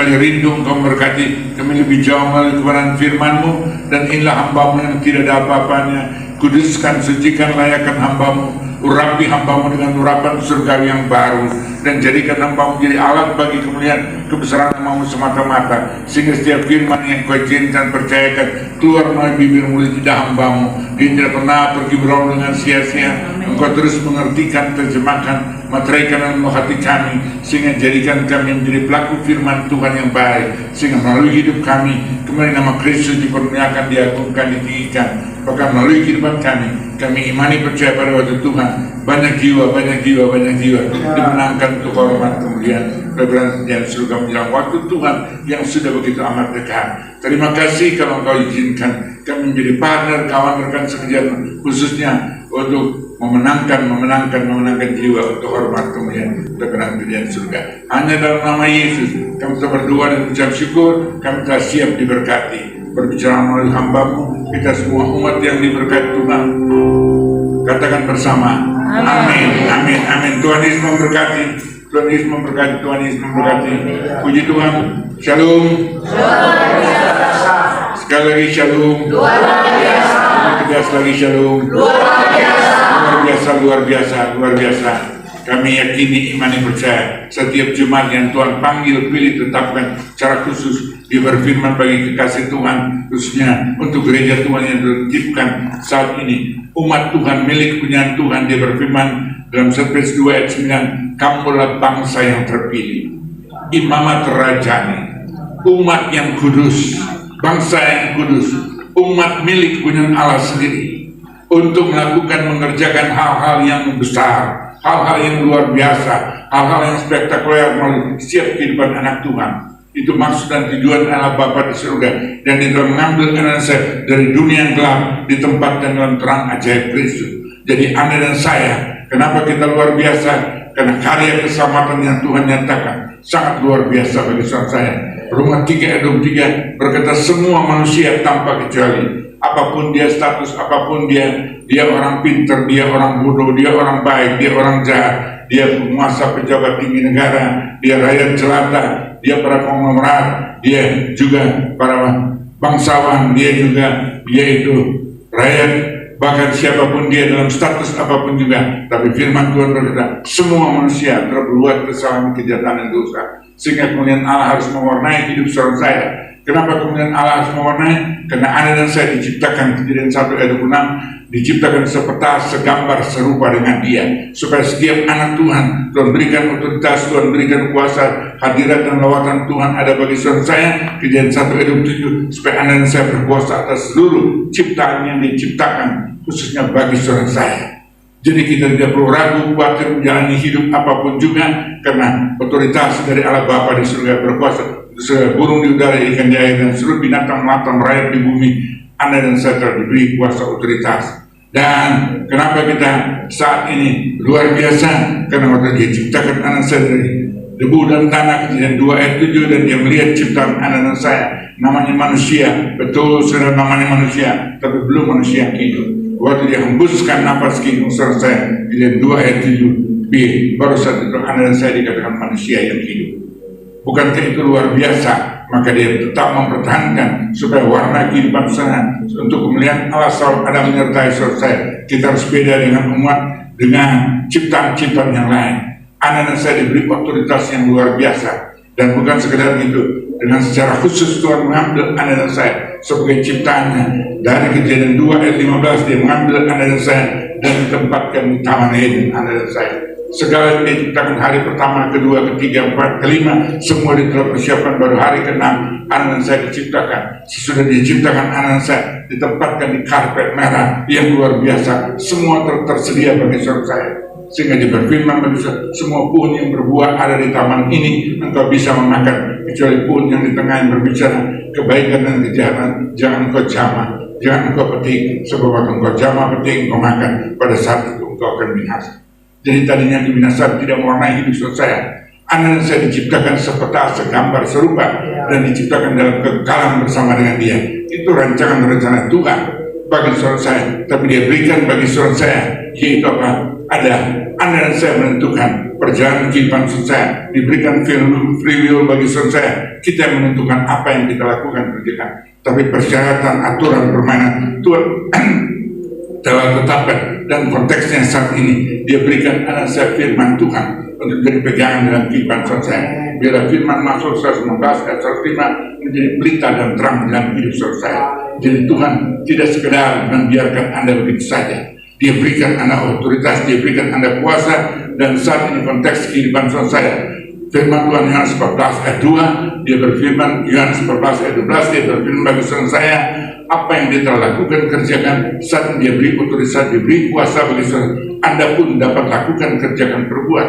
paling rindu Engkau memberkati kami lebih jauh melalui kebenaran firman-Mu, dan inilah hamba-Mu yang tidak ada apa-apanya. Kuduskan, sucikan, layakkan hamba-Mu, urapi hamba-Mu dengan urapan surgawi yang baru, dan jadikan hamba-Mu jadi alat bagi kemuliaan kebesaran nama-Mu semata-mata, sehingga setiap firman yang Kau izinkan percayakan keluar melalui bibir mulut lidah hamba-Mu, dia tidak pernah pergi berlalu dengan sia-sia. Engkau terus mengertikan, terjemahkan, materaikan dalam hati kami, sehingga jadikan kami menjadi pelaku firman Tuhan yang baik, sehingga melalui hidup kami kembali nama Kristus dipermuliakan, diagungkan, ditinggikan. Bahkan melalui kehidupan kami imani percaya pada waktu Tuhan banyak jiwa dimenangkan untuk hormat kemuliaan kebenaran dan surga menjelang waktu Tuhan yang sudah begitu amat dekat. Terima kasih kalau Engkau izinkan kami menjadi partner, kawan, rekan sekerja, khususnya untuk memenangkan jiwa untuk hormat kemuliaan kebenaran dan surga. Hanya dalam nama Yesus kami telah berdoa dan ucap syukur. Kami telah siap diberkati. Berbicara melalui hamba-Mu, kita semua umat yang diberkati Tuhan, katakan bersama, amin, amin, amin. Tuhan Yesus memberkati, Tuhan Yesus memberkati, Tuhan Yesus memberkati. Puji Tuhan. Shalom. Sekali lagi shalom. Tegas lagi shalom. Luar biasa. Kami yakini, imani, percaya setiap jemaat yang Tuhan panggil, pilih, tetapkan secara khusus, dia berfirman bagi kekasih Tuhan, khususnya untuk gereja Tuhan yang terciptakan saat ini, umat Tuhan, milik punyaan Tuhan. Dia berfirman dalam 1 Petrus 2 ayat 9, kamulah bangsa yang terpilih, imamat rajani, umat yang kudus, bangsa yang kudus, umat milik punyaan Allah sendiri, untuk melakukan, mengerjakan hal-hal yang besar, hal-hal yang luar biasa, hal-hal yang spektakuler melalui setiap kehidupan anak Tuhan. Itu maksud dan tujuan Allah Bapa di surga, dan dia telah mengambil anak saya dari dunia yang gelap, ditempatkan dalam terang ajaib Kristus. Jadi Anda dan saya, kenapa kita luar biasa? Karena karya keselamatan yang Tuhan nyatakan sangat luar biasa bagi saya. Roma 3 ayat 23 berkata, semua manusia tanpa kecuali, apapun dia status, apapun dia orang pintar, dia orang bodoh, dia orang baik, dia orang jahat, dia penguasa, pejabat tinggi negara, dia rakyat jelata, dia para konglomerat, dia juga para bangsawan, dia itu rakyat, bahkan siapapun dia dalam status apapun juga. Tapi firman Tuhan berkata, semua manusia telah berbuat kesalahan, kejahatan, dan dosa, sehingga kemudian Allah harus mewarnai hidup seorang saya. Kenapa kemudian Allah harus mewarnai? Karena Anda dan saya diciptakan, Kejadian 1 ayat 26, diciptakan segambar serupa dengan Dia, supaya setiap anak Tuhan berikan otoritas, Tuhan berikan kuasa, hadirat dan lawatan Tuhan ada bagi saudara saya. Kejadian 1 ayat 27, supaya Anda dan saya berkuasa atas seluruh ciptaan yang diciptakan, khususnya bagi saudara saya. Jadi kita tidak perlu ragu, khawatir menjalani hidup apapun juga, karena otoritas dari Allah Bapa di surga berkuasa. Burung di udara, ikan di air, dan seluruh binatang melata merayap di bumi, Anda dan saya telah diberi kuasa otoritas. Dan kenapa kita saat ini luar biasa? Karena waktu Dia ciptakan anak saya dari debu dan tanah, Kejadian 2 ayat 7, dan Dia melihat ciptaan anak dan saya, namanya manusia, betul saudara, namanya manusia, tapi belum manusia yang hidup. Waktu Dia hembuskan nafas kehidupan saudara saya, Kejadian 2 ayat 7b, baru saat itu anak dan saya dikatakan manusia yang hidup. Bukankah itu luar biasa? Maka Dia tetap mempertahankan supaya warna kehidupan sana untuk kemuliaan Allah selalu ada menyertai saudara saya. Kita harus beda dengan umat, dengan ciptaan-ciptaan yang lain. Anda dan saya diberi otoritas yang luar biasa, dan bukan sekedar itu, dengan secara khusus Tuhan mengambil Anda dan saya sebagai ciptaannya. Dari Kejadian 2 ayat 15, Dia mengambil Anda dan saya dan ditempatkan di Taman Eden. Anda dan saya, segala yang diciptakan hari pertama, kedua, ketiga, empat, kelima, semua telah persiapan. Baru hari ke-6 anak dan saya diciptakan. Sesudah diciptakan anak dan saya ditempatkan di karpet merah yang luar biasa. Semua tersedia bagi saudara saya, sehingga Dia berfirman bagi semua pohon yang berbuah ada di taman ini engkau bisa memakan, kecuali pohon yang di tengah yang berbicara kebaikan dan kejahatan jangan engkau jamah, jangan engkau petik, sebab waktu engkau jamah, petik, engkau makan, pada saat itu engkau akan binasa. Jadi tadinya kebinasaan tidak mewarnai hidup saudara saya. Anda dan saya diciptakan sepeta, segambar, serupa, dan diciptakan dalam kekekalan bersama dengan Dia. Itu rancangan rencana Tuhan bagi saudara saya. Tapi Dia berikan bagi saudara saya, yaitu apa? Ada Anda dan saya menentukan perjalanan kehidupan saya, diberikan free will bagi saya. Kita yang menentukan apa yang kita lakukan, kerjakan. Tapi persyaratan, aturan permainan Tuhan telah tetapkan, dan konteksnya saat ini dia berikan anak saya firman Tuhan untuk jadi pegangan dalam kehidupan saya. Biar firman masuk 19 ayat 5 menjadi berita dan terang dalam hidup saya. Jadi Tuhan tidak sekedar membiarkan Anda begitu saja. Dia berikan Anda otoritas, dia berikan Anda kuasa, dan saat ini konteks kehidupan saya. Firman Tuhan Yohanes 14 ayat 2, dia berfirman, Yohanes 14 ayat 12, dia berfirman bagi saya, apa yang dia telah lakukan, kerjakan. Saat ini dia beri otoritas, dia beri kuasa bagi saya. Anda pun dapat lakukan, kerjakan, perbuat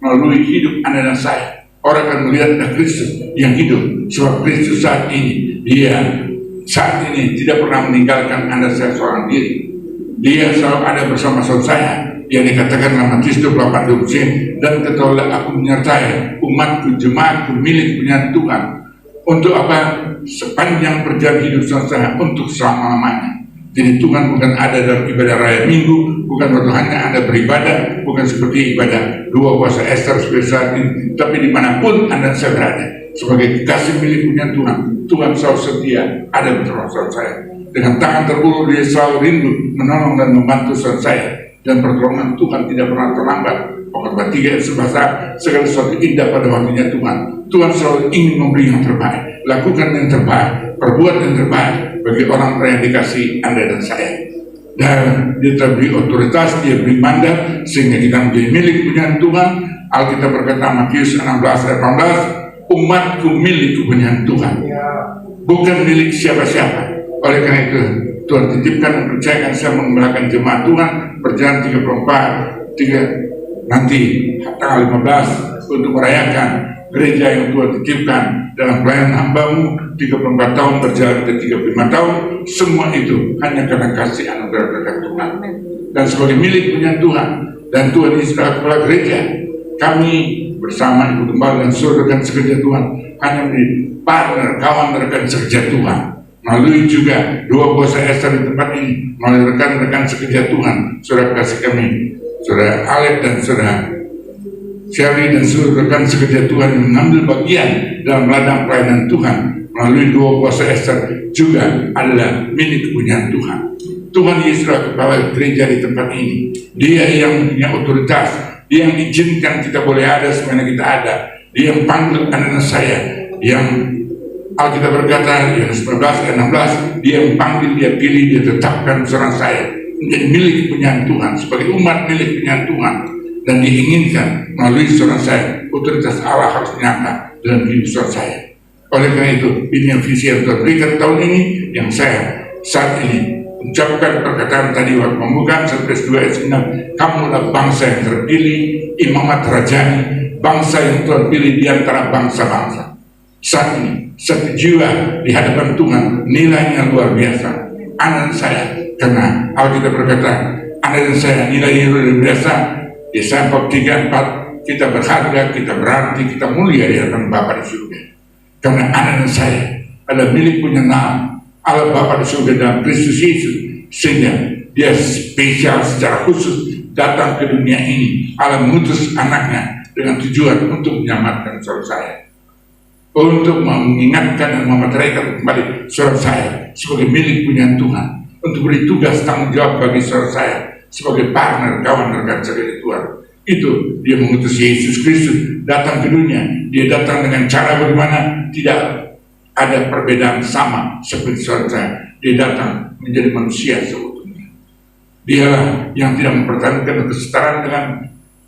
melalui hidup Anda dan saya. Orang akan melihat ada Kristus yang hidup, sebab Kristus saat ini, dia saat ini tidak pernah meninggalkan Anda saya seorang diri. Dia selalu ada bersama saya, yang dikatakan dalam Matius 28:20, dan ketahuilah aku menyertai umatku, jemaatku, milik punya Tuhan. Untuk apa? Sepanjang perjalanan hidup saya, untuk selama-lamanya. Jadi Tuhan bukan ada dalam ibadah raya minggu, bukan waktu hanya Anda beribadah, bukan seperti ibadah dua puasa Ester seperti saat ini, tapi dimanapun Anda saya berada, sebagai kekasih milik punya Tuhan, Tuhan selalu setia ada bersama saya. Dengan tangan terulur dia selalu rindu menolong dan membantu saya, dan pertolongan Tuhan tidak pernah terlambat. Pokoknya 3 sebasa segala sesuatu indah pada waktunya Tuhan. Tuhan selalu ingin memberi yang terbaik, lakukan yang terbaik, perbuat yang terbaik bagi orang-orang yang dikasih Anda dan saya. Dan dia terberi otoritas, dia beri mandat sehingga kita menjadi milik punya Tuhan. Alkitab berkata Matius 16 ayat 18, umatku milik punya Tuhan, bukan milik siapa-siapa. Oleh karena itu Tuhan titipkan dan percayakan saya mengembalakan jemaat Tuhan berjalan 3 nanti tanggal 15 untuk merayakan gereja yang Tuhan titipkan dalam pelayanan hambamu 34 tahun berjalan ke 35 tahun. Semua itu hanya karena kasih anugerah dari Tuhan dan sebagai milik punya Tuhan. Dan Tuhan ini sebagai kepala gereja, kami bersama Ibu Gembala dan seluruh rekan sekerja Tuhan hanya menjadi partner, kawan rekan sekerja Tuhan. Melalui juga 2 puasa Ester di tempat ini, melalui rekan-rekan sekerja Tuhan, saudara kasih kami, saudara Alek dan saudara Sherry dan seluruh rekan sekerja Tuhan yang mengambil bagian dalam ladang pelayanan Tuhan melalui 2 puasa Ester juga adalah milik punya Tuhan. Tuhan Yesus kepala gereja di tempat ini. Dia yang punya otoritas, dia yang izinkan kita boleh ada semuanya kita ada. Dia yang panggil anak saya, yang Alkitab berkata Yohanes 19 ayat 16, dia yang panggil, dia pilih, dia tetapkan seorang saya menjadi milik punya Tuhan, sebagai umat milik punya Tuhan, dan diinginkan melalui seorang saya otoritas Allah harus nyata dalam hidup seorang saya. Oleh karena itu, ini yang visi yang Tuhan berikan tahun ini, yang saya saat ini ucapkan perkataan tadi waktu pembukaan 1 2 ayat 9, kamulah bangsa yang terpilih, imamat rajani, bangsa yang Tuhan pilih di antara bangsa-bangsa. Saat ini satu jiwa di hadapan Tuhan nilainya luar biasa. Anak saya, karena Alkitab berkata anak dan saya nilainya luar biasa. Yesaya 43:4, kita berharga, kita berarti, kita mulia di hadapan Bapa di surga. Karena anak dan saya adalah milik punya nama Allah Bapa di surga dalam Kristus Yesus, sehingga dia spesial secara khusus datang ke dunia ini. Allah mengutus anaknya dengan tujuan untuk menyelamatkan saudara saya, untuk mengingatkan dan memeteraikan kembali saudara saya sebagai milik punya Tuhan, untuk beri tugas tanggung jawab bagi saudara saya sebagai partner, kawan, rekan sekerja Tuhan. Itu dia mengutus Yesus Kristus datang ke dunia. Dia datang dengan cara bagaimana? Tidak ada perbedaan, sama seperti saudara saya. Dia datang menjadi manusia seutuhnya. Dialah yang tidak mempertahankan kesetaraan dengan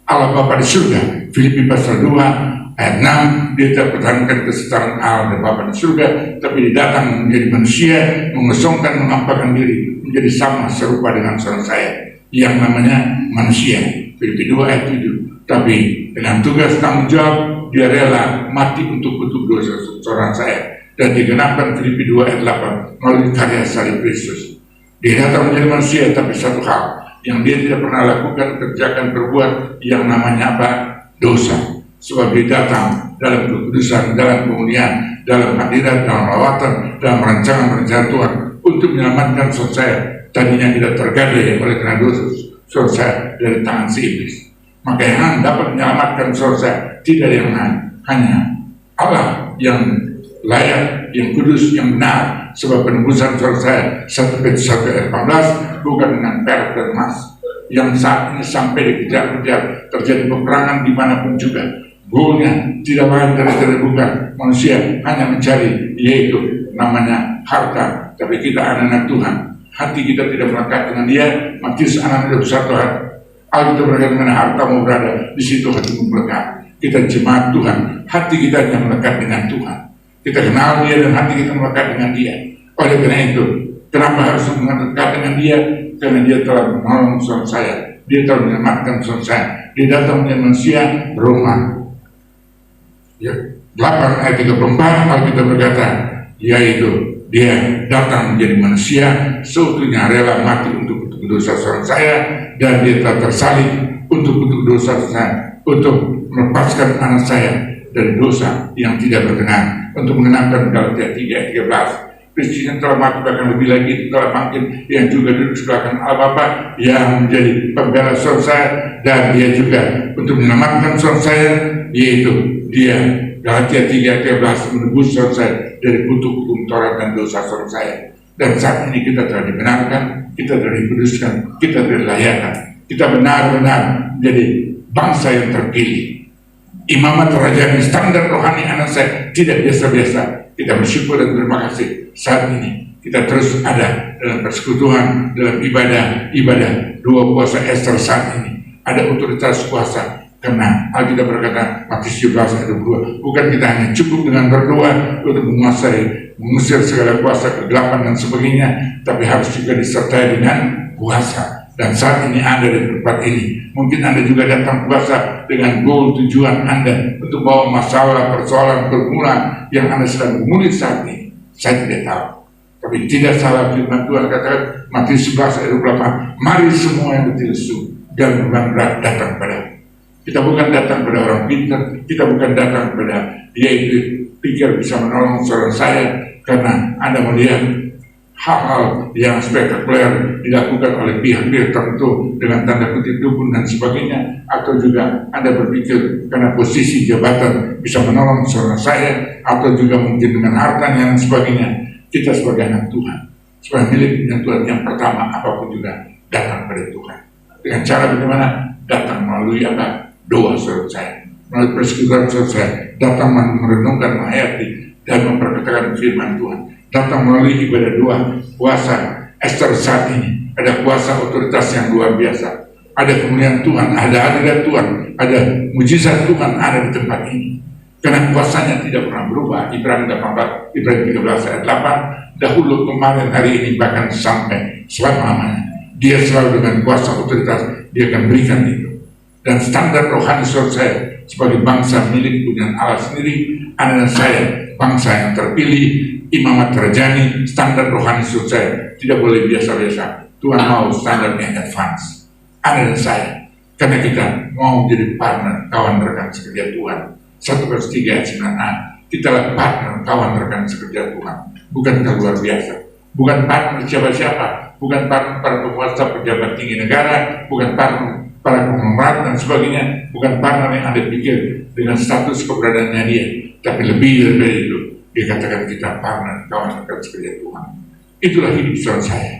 Allah Bapa di surga. Filipi pasal 2 ayat 6, dia tidak pertahankan kesetaraan Allah dan Bapa di surga, tapi dia datang menjadi manusia, mengosongkan, mengampakkan diri, menjadi sama serupa dengan saudara saya yang namanya manusia. Filipi 2 ayat 7. Tapi dengan tugas tanggung jawab, dia rela mati untuk dosa saudara saya, dan digenapkan Filipi 2 ayat 8 melalui karya salib Kristus. Dia datang menjadi manusia, tapi satu hal yang dia tidak pernah lakukan, kerjakan, berbuat, yang namanya apa? Dosa. Sebab dia datang dalam kekudusan, dalam kemuliaan, dalam hadirat, dalam lawatan, dalam rancangan Tuhan untuk menyelamatkan saudara saya tadinya tidak tergadai oleh karena dosa saudara saya dari tangan si iblis. Maka yang dapat menyelamatkan saudara saya tidak yang lain, hanya Allah yang layak, yang kudus, yang benar. Sebab penebusan saudara saya 1 Petrus 1 ayat 18 bukan dengan perak dan emas yang saat ini sampai dikejar-kejar, terjadi peperangan dimanapun juga. Goalnya tidak lain dari bukan manusia hanya mencari, yaitu namanya harta. Tapi kita anak-anak Tuhan, hati kita tidak melekat dengan Dia. Matius anak-anak 21 Alkitab berkata, mana hartamu berada, di situ hatimu melekat. Kita jemaat Tuhan, hati kita yang melekat dengan Tuhan. Kita kenal Dia dan hati kita melekat dengan Dia. Oleh karena itu, kenapa harus melekat dengan Dia? Karena Dia telah menolong saudara saya, Dia telah menyelamatkan saudara saya. Dia datang menjadi manusia. Roma 8 ayat 34 Alkitab berkata, yaitu Dia datang menjadi manusia, seutuhnya rela mati untuk dosa saudara saya, dan Dia telah tersalib untuk dosa saya, untuk melepaskan anak saya dari dosa yang tidak berkenan, untuk mengenangkan Galatia 3 ayat 13. Kristus yang telah mati, bahkan lebih lagi telah bangkit, yang juga duduk sebelah kanan Allah Bapa, yang menjadi pembela saudara saya, dan Dia juga untuk menyelamatkan saudara saya, yaitu Dia Galatia 3 ayat 13 menebus saudara saya dari kutuk hukum Taurat dan dosa saudara saya. Dan saat ini kita telah dibenarkan, kita telah dikuduskan, kita telah dilayakkan, kita benar-benar menjadi bangsa yang terpilih. Imamat Rajani, standar rohani anak saya tidak biasa-biasa. Kita bersyukur dan terima kasih saat ini kita terus ada dalam persekutuan, dalam ibadah dua puasa Ester saat ini. Ada otoritas kuasa, karena Alkitab berkata Matius 17 ayat 22, bukan kita hanya cukup dengan berdoa untuk mengusir segala kuasa kegelapan dan sebagainya, tapi harus juga disertai dengan puasa. Dan saat ini Anda di tempat ini, mungkin Anda juga datang puasa dengan goal tujuan Anda untuk bawa masalah, persoalan, pergumulan yang Anda sedang mengulik saat ini. Saya tidak tahu, tapi tidak salah firman Tuhan katakan Matius 11 ayat 28, mari semua yang bertisu dan beban berat datang pada. Kita bukan datang pada orang pintar, kita bukan datang pada dia itu pikir bisa menolong saudara saya, karena Anda melihat hal-hal yang spektakuler dilakukan oleh pihak-pihak tertentu dengan tanda kutip dukun dan sebagainya, atau juga Anda berpikir karena posisi jabatan bisa menolong saudara saya, atau juga mungkin dengan harta dan sebagainya. Kita sebagai anak Tuhan, sebagai milik Tuhan yang pertama, apapun juga datang pada Tuhan. Dengan cara bagaimana? Datang melalui apa? Doa saudara saya, melalui persekutuan saudara saya, datang merenungkan, menghayati dan memperkatakan firman Tuhan, datang melalui ibadah doa, puasa Ester saat ini. Ada kuasa otoritas yang luar biasa, ada kemuliaan Tuhan, ada hadirat Tuhan, ada mujizat Tuhan ada di tempat ini. Karena kuasanya tidak pernah berubah. Ibrani 13 ayat 8, dahulu, kemarin, hari ini, bahkan sampai selama-lamanya. Dia selalu dengan kuasa otoritas, Dia akan berikan itu. Dan standar rohani saudara saya sebagai bangsa milik punya Allah sendiri, anak saya bangsa yang terpilih, imamat Rajani, standar rohani saudara saya tidak boleh biasa-biasa. Tuhan mau standar yang advance. Anak saya, karena kita mau menjadi partner, kawan rekan sekerja Tuhan. 1 Petrus 3 ayat 9a, kita adalah partner, kawan rekan sekerja Tuhan. Bukankah luar biasa? Bukan partner siapa-siapa, bukan partner para penguasa pejabat tinggi negara, bukan partner para konglomerat dan sebagainya, bukan partner yang Anda pikir dengan status keberadaannya dia, tapi lebih dari itu, dia katakan kita partner, kawan rekan sekerja Tuhan. Itulah hidup saudara saya.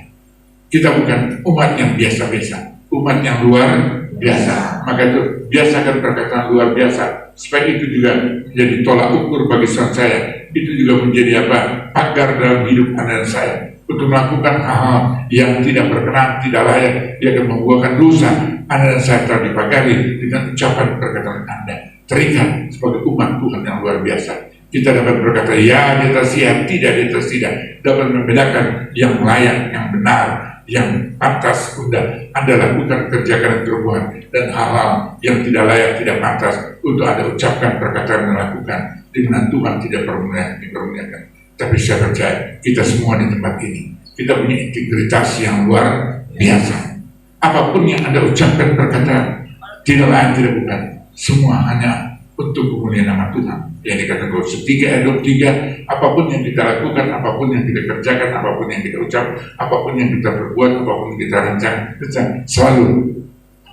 Kita bukan umat yang biasa-biasa, umat yang luar biasa. Maka itu biasakan perkataan luar biasa, supaya itu juga menjadi tolak ukur bagi saudara saya. Itu juga menjadi apa? Pagar dalam hidup Anda dan saya untuk melakukan hal-hal yang tidak berkenan, tidak layak. Dia akan membuahkan dosa. Anda dan saya telah dipagari dengan ucapan perkataan Anda, terikat sebagai umat Tuhan yang luar biasa. Kita dapat berkata ya di atas ya, tidak di atas tidak, dapat membedakan yang layak, yang benar, yang pantas untuk Anda lakukan, kerjakan, perbuatan, dan hal-hal yang tidak layak, tidak pantas untuk Anda ucapkan, perkataan, dan lakukan, di mana Tuhan tidak dipermuliakan. Tapi saya percaya kita semua di tempat ini, kita punya integritas yang luar biasa. Apapun yang Anda ucapkan, perkataan, tidak lain, tidak bukan, semua hanya untuk kemuliaan nama Tuhan. Yang dikatakan Kolose 3 ayat 23, apapun yang kita lakukan, apapun yang kita kerjakan, apapun yang kita ucap, apapun yang kita perbuat, apapun yang kita rencanakan, selalu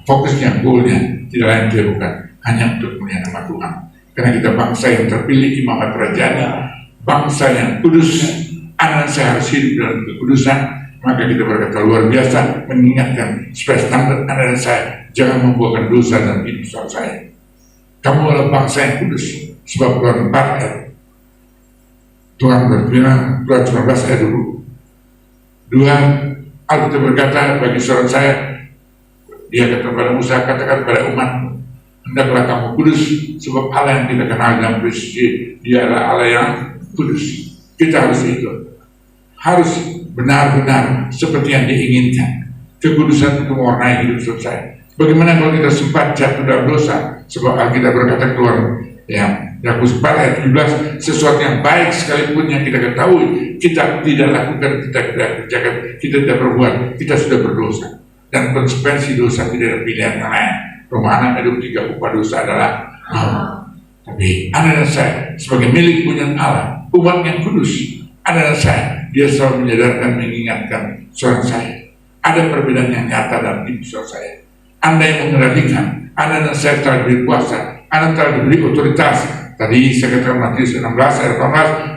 fokusnya, goalnya tidak lain tidak bukan hanya untuk kemuliaan nama Tuhan. Karena kita bangsa yang terpilih imamat kerajaan, bangsa yang kudus, anak saya harus hidup dalam kekudusan. Maka kita berkata luar biasa mengingatkan supaya standar anak dan saya jangan membuahkan dosa dalam hidup saya. Kamu adalah bangsa yang kudus, sebab Keluaran 4 ayat Tuhan berfirman, Keluaran 19 ayat 2, Alkitab berkata bagi saudara saya, dia kata kepada Musa, katakan kepada umatmu, hendaklah kamu kudus, sebab Allah yang kita kenal dalam Kristus, dia adalah Allah yang kudus. Kita harus itu, harus benar-benar seperti yang diinginkan. Kekudusan itu mewarnai hidup saya. Bagaimana kalau kita sempat jatuh dalam dosa? Sebab Alkitab berkata keluar Yakobus 4 ayat 17, sesuatu yang baik sekalipun yang kita ketahui kita tidak lakukan, kita tidak kerjakan, kita tidak berbuat, kita sudah berdosa. Dan konsekuensi dosa tidak ada pilihan yang lain. Roma 6 ayat 23, upah dosa adalah tapi anak dan saya sebagai milik punya Allah, umat yang kudus, anak dan saya, dia selalu menyadarkan, mengingatkan seorang saya. Ada perbedaan yang nyata dalam hidup seorang saya. Anda yang mengendalikan, Anda dan saya telah diberi kuasa, Anda telah diberi otoritas. Tadi saya katakan Matius 16 ayat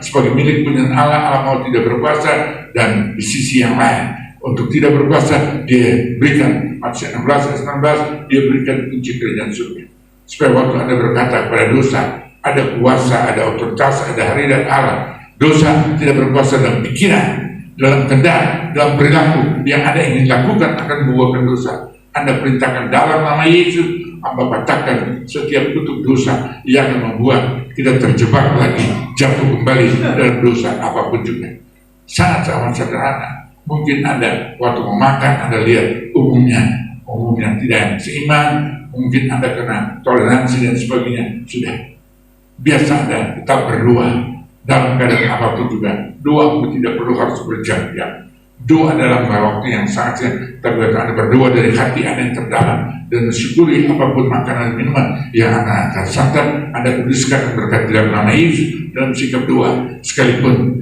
18, sebagai milik punya Allah, Allah mau tidak berkuasa, dan di sisi yang lain untuk tidak berkuasa dia berikan, Matius 16 ayat 19, dia berikan kunci kerajaan surga. Supaya waktu Anda berkata kepada dosa, ada kuasa, ada otoritas, ada hari dan Allah. Dosa tidak berkuasa dalam pikiran, dalam kendak, dalam perilaku yang Anda ingin lakukan akan membuahkan dosa. Anda perintahkan dalam nama Yesus, Anda patahkan setiap kutuk dosa yang akan membuat kita terjebak lagi, jatuh kembali dalam dosa apapun juga. Sangat amat sederhana. Mungkin Anda waktu memakan Anda lihat umumnya tidak seiman, mungkin Anda kena toleransi dan sebagainya, sudah biasa Anda tetap berdoa dalam keadaan apapun juga. Doa pun tidak perlu harus berjam-jam. Doa dalam waktu yang sangat, tapi Anda berdoa dari hati Anda yang terdalam dan mensyukuri apapun makanan dan minuman yang Anda akan santap, Anda kuduskan berkat dalam nama Yesus dalam sikap doa. Sekalipun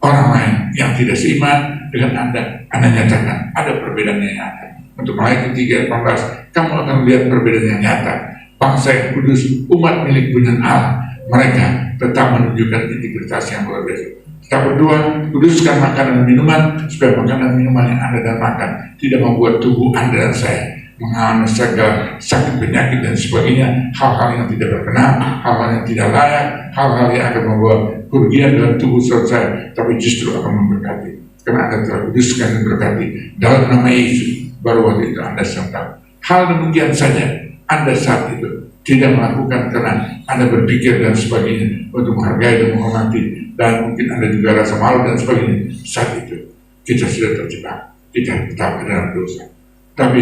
orang lain yang tidak seiman dengan Anda nyatakan ada perbedaan yang nyata. Untuk Matius 3 ayat 18, kamu akan melihat perbedaan yang nyata. Bangsa yang kudus, umat milik punya Allah, mereka tetap menunjukkan integritas yang luar biasa. Kita berdoa, kuduskan makanan dan minuman, supaya makanan dan minuman yang Anda dan makan tidak membuat tubuh Anda dan saya mengalami segala sakit penyakit dan sebagainya, hal-hal yang tidak berkenan, hal-hal yang tidak layak, hal-hal yang akan membawa kerugian dalam tubuh saya, tapi justru akan memberkati. Karena Anda telah kuduskan dan berkati dalam nama Yesus, baru waktu itu Anda santap. Hal demikian saja, Anda saat itu tidak melakukan karena Anda berpikir dan sebagainya untuk menghargai dan menghormati, dan mungkin Anda juga rasa malu dan sebagainya. Saat itu kita sudah terjebak, kita tetap dalam dosa. Tapi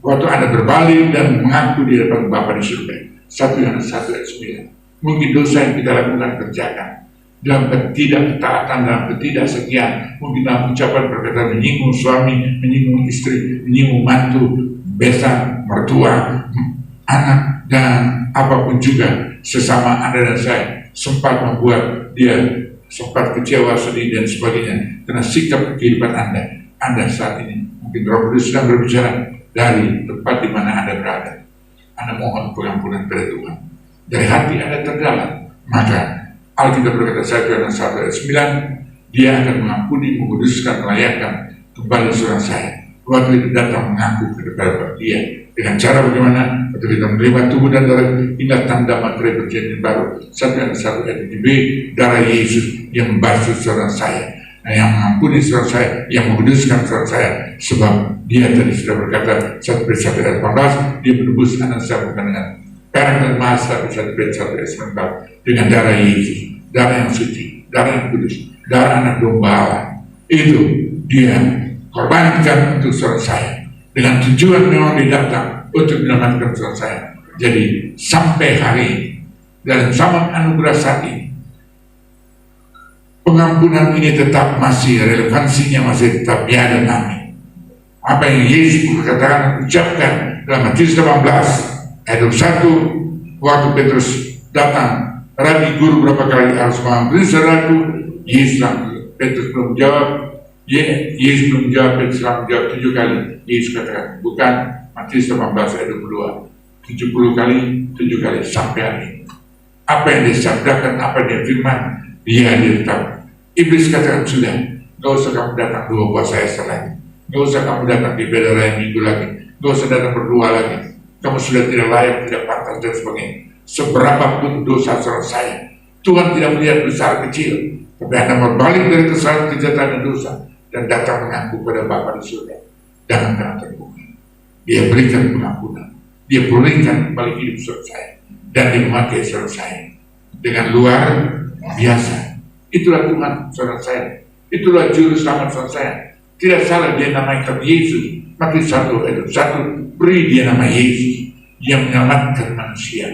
waktu Anda berbalik dan mengaku di depan Bapa di surga, 1 Yohanes 1 ayat 9, mungkin dosa yang kita lakukan kerjakan dalam ketidakketaatan, dalam ketidaksekian, mungkin dalam ucapan perkataan menyinggung suami, menyinggung istri, menyinggung mantu, besan, mertua, anak, dan apapun juga sesama Anda dan saya sempat membuat dia sempat kecewa, sedih dan sebagainya karena sikap kehidupan Anda saat ini. Mungkin Roh Kudus sedang berbicara dari tempat di mana Anda berada. Anda mohon pengampunan kepada Tuhan dari hati Anda terdalam, maka Alkitab berkata 1 Yohanes 1 ayat 9, dia akan mengampuni, menguduskan, melayakkan kembali seorang saya. Waktu itu datang mengaku kepada dia dengan cara bagaimana? Waktu kita menerima tubuh dan darah, inilah tanda materai perjanjian baru. 1 Yohanes 1 ayat 7b, darah Yesus yang membasuh seorang saya, yang mengampuni seorang saya, yang menguduskan seorang saya. Sebab dia tadi sudah berkata 1 Petrus 1 ayat 18, dia menebus anak saya bukan dengan perak dan emas, tapi 1 Petrus 1 ayat 19, dengan darah Yesus, darah yang suci, darah yang kudus, darah anak domba Allah. Itu dia korbankan untuk seorang saya dengan tujuan memang dia datang untuk menyelamatkan seorang saya. Jadi sampai hari ini dalam zaman anugerah saat ini, pengampunan ini tetap masih relevansinya, masih tetap ya dan amin. Apa yang Yesus katakan, ucapkan dalam Matius 18 ayat 21, waktu Petrus datang, Rabi guru berapa kali harus mengampuni saudaraku? Yesus Petrus belum jawab. Yesus belum jawab, Petrus menjawab 7 kali. Yesus katakan, bukan. Matius 18 ayat 22, 70 kali, 7 kali sampai hari ini. Apa yang dia sabdakan, apa yang dia firman, dia tetap. Iblis katakan sudah, gak usah kamu datang 2 puasa Esa lagi, gak usah kamu datang di beda raya minggu lagi, gak usah datang berdua lagi, kamu sudah tidak layak, tidak pantas dan sebagainya. Seberapapun dosa selesai, Tuhan tidak melihat besar kecil, tapi Anda berbalik dari kesalahan, kejahatan dan dosa dan datang mengaku pada Bapa di surga, jangan terbuka. Dia berikan pengampunan, dia berikan kembali hidup selesai, dan dimakai selesai dengan luar biasa. Itulah Tuhan saudara saya, itulah juru selamat saudara saya. Tidak salah dia namakan Yesus. Matius 1:1 beri dia nama Yesus yang menyelamatkan manusia.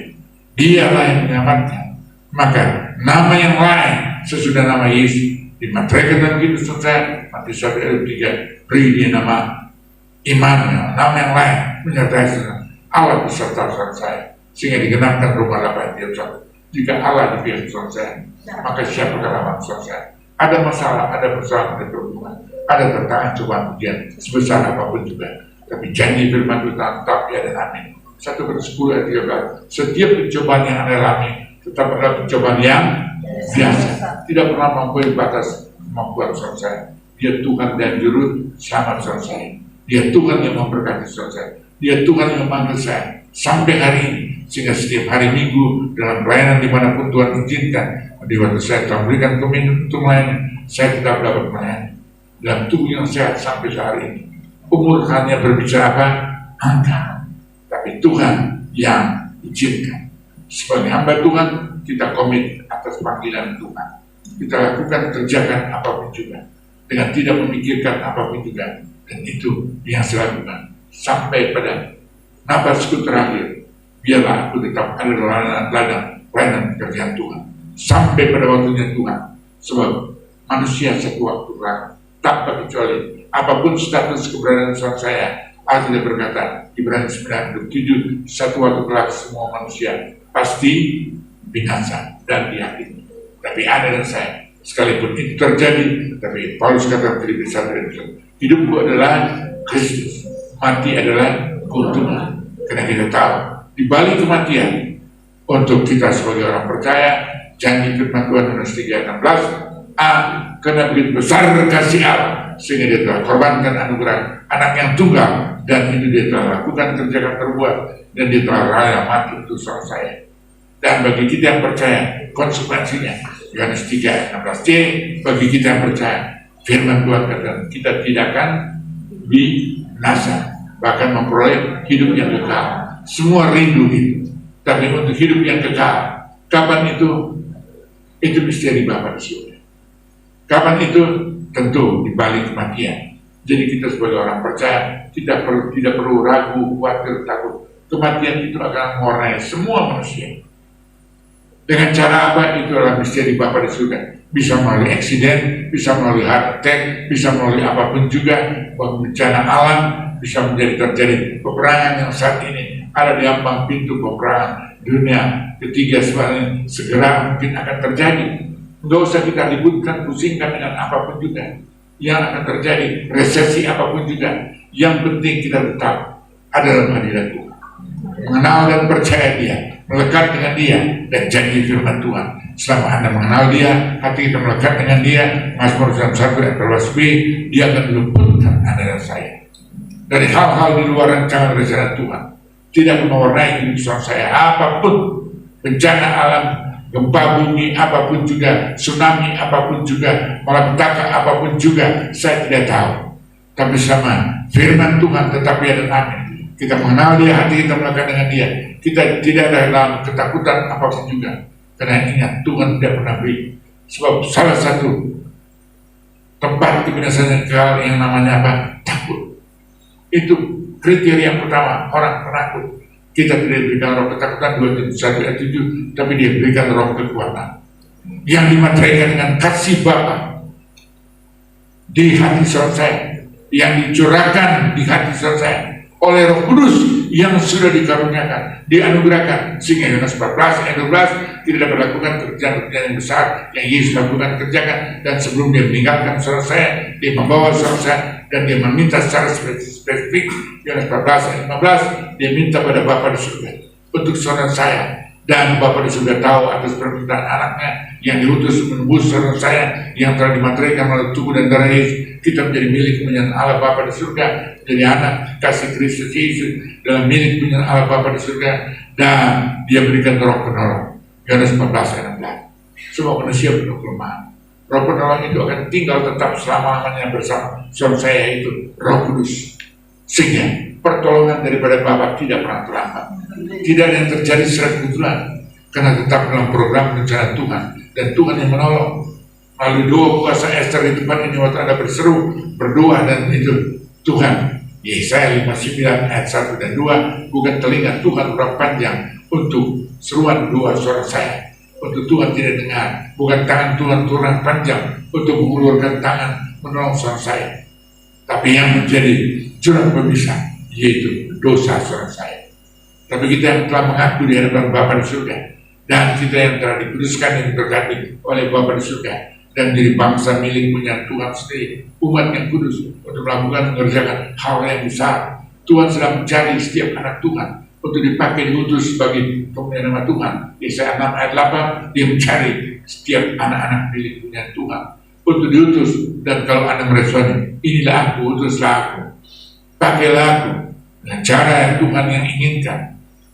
Dialah yang menyelamatkan. Maka nama yang lain sesudah nama Yesus dimateraikan dalam hidup saya. Matius 1:3 beri dia nama Immanuel, nama yang lain menyertai Allah beserta saya, sehingga digenapkan Roma 8:1. Jika Allah di pihak saya, maka siapa lawan saya? Ada masalah, ada persoalan, ada perhubungan, ada tantangan, cobaan, ujian sebesar apapun juga, tapi janji firman Tuhan tetap ya dan amin. 1/10 ayat 13. Setiap pencobaan yang Anda alami tetap adalah pencobaan yang biasa, tidak pernah melampaui batas kemampuan saya. Dia Tuhan dan juru selamat saya. Dia Tuhan yang memberkati saya. Dia Tuhan yang memanggil saya sampai hari ini, sehingga setiap hari Minggu dalam pelayanan dimanapun Tuhan izinkan, di waktu saya telah memberikan komitmen untuk melayani, saya tetap dapat melayani dalam tubuh yang sehat sampai hari ini. Umur hanya berbicara apa? Angka. Tapi Tuhan yang izinkan. Sebagai hamba Tuhan, kita komit atas panggilan Tuhan. Kita lakukan, kerjakan apapun juga, dengan tidak memikirkan apapun juga. Dan itu yang saya lakukan sampai pada nafasku terakhir. Biarlah aku tetap ada dalam ladang pelayanan pekerjaan Tuhan sampai pada waktunya Tuhan. Sebab manusia satu waktu tanpa kecuali apapun status keberadaan saya, Alkitab berkata Ibrani 9:7, satu waktu kelak semua manusia pasti binasa dan diyakini. Tapi ada dan saya, sekalipun itu terjadi, tapi Paulus kata Filipi 1:1, hidupku adalah Kristus, mati adalah keuntungan. Karena kita tahu di balik kematian, untuk kita sebagai orang percaya, janji firman Tuhan Yohanes 3:16, karena begitu besar kasih Allah sehingga dia telah korbankan anugerah anak yang tunggal, dan itu dia telah lakukan, kerjakan, terbuat, dan dia telah rela mati untuk saudara saya. Dan bagi kita yang percaya, konsekuensinya Yohanes 3:16c, bagi kita yang percaya, firman Tuhan kata kita tidak akan binasa, bahkan memperoleh hidup yang kekal. Semua rindu itu, tapi untuk hidup yang kekal, kapan itu? Itu misteri Bapa di surga. Kapan itu? Tentu di balik kematian. Jadi kita sebagai orang percaya tidak perlu ragu, khawatir, takut. Kematian itu akan mewarnai semua manusia. Dengan cara apa? Itu adalah misteri Bapa di surga. Bisa melalui eksiden, bisa melalui heart attack, bisa melalui apapun juga, bencana alam, bisa terjadi peperangan yang saat ini ada di ambang pintu peperangan dunia ketiga sebenarnya segera mungkin akan terjadi. Nggak usah kita ributkan, pusingkan dengan apapun juga yang akan terjadi, resesi apapun juga. Yang penting kita tetap ada dalam hadirat Tuhan, mengenal dan percaya Dia, melekat dengan Dia, dan janji firman Tuhan. Selama Anda mengenal Dia, hati kita melekat dengan Dia, Mazmur 1 ayat 12b, Dia akan meluputkan Anda dan saya dari hal-hal di luar rancangan rencana Tuhan. Tidak mewarnai hidup saya apapun, bencana alam, gempa bumi apapun juga, tsunami apapun juga, malapetaka apapun juga, saya tidak tahu. Tapi sama firman Tuhan tetap ya dan amin. Kita mengenal Dia, hati kita melekat dengan Dia. Kita tidak ada dalam ketakutan apapun juga. Karena ingat Tuhan tidak pernah beri. Sebab salah satu tempat kebinasaan yang namanya apa? Takut. Itu kriteria yang pertama, orang penakut. Kita tidak diberikan roh ketakutan 2 Timotius 1 ayat 7, tapi Dia berikan roh kekuatan yang dimateraikan dengan kasih Bapa di hati saudara saya, yang dicurahkan di hati saudara saya oleh Roh Kudus yang sudah dikaruniakan, dianugerahkan, sehingga Yohanes 14 ayat 12 tidak dapat lakukan kerjaan-kerjaan yang besar yang Yesus lakukan kerjakan. Dan sebelum dia meninggalkan saudara saya, dia membawa saudara saya dan dia meminta secara spesifik. Yohanes 14 ayat 15, dia minta pada Bapa di surga untuk saudara saya, dan Bapa di surga tahu atas permintaan anaknya yang diutus menembus saudara saya yang telah dimateraikan oleh tubuh dan darah Yesus. Kita menjadi milik kepunyaan Allah Bapa di surga, jadi anak kasih Kristus Yesus dalam milik kepunyaan Allah Bapa di surga, dan dia berikan Roh penolong. Yohanes 14 ayat 16. Semua manusia penuh kelemahan. Roh penolong itu akan tinggal tetap selama-lamanya bersama saudara saya, itu Roh Kudus, sehingga pertolongan daripada Bapa tidak pernah terlambat. Tidak ada yang terjadi secara kebetulan, karena tetap dalam program rencana Tuhan, dan Tuhan yang menolong. Melalui doa puasa Esther di tempat ini, waktu Anda berseru, berdoa, dan itu Tuhan, Yesaya 59 ayat 1 dan 2, bukan telinga Tuhan kurang panjang untuk seruan doa suara saya, untuk Tuhan tidak dengar, bukan tangan Tuhan kurang panjang untuk mengulurkan tangan menolong suara saya, tapi yang menjadi jurang pemisah yaitu dosa suara saya. Tapi kita yang telah mengaku di hadapan Bapa di surga, dan kita yang telah dikuduskan dan diberkati oleh Bapa di surga, dan menjadi bangsa milik punya Tuhan sendiri, umat yang kudus, untuk melakukan mengerjakan hal yang besar. Tuhan sedang mencari setiap anak Tuhan untuk dipakai diutus sebagai kemuliaan nama Tuhan. Yesaya 6 ayat 8, dia mencari setiap anak-anak milik punya Tuhan untuk diutus. Dan kalau Anda meresponi, inilah aku, utuslah aku, pakailah aku dengan cara yang Tuhan yang inginkan.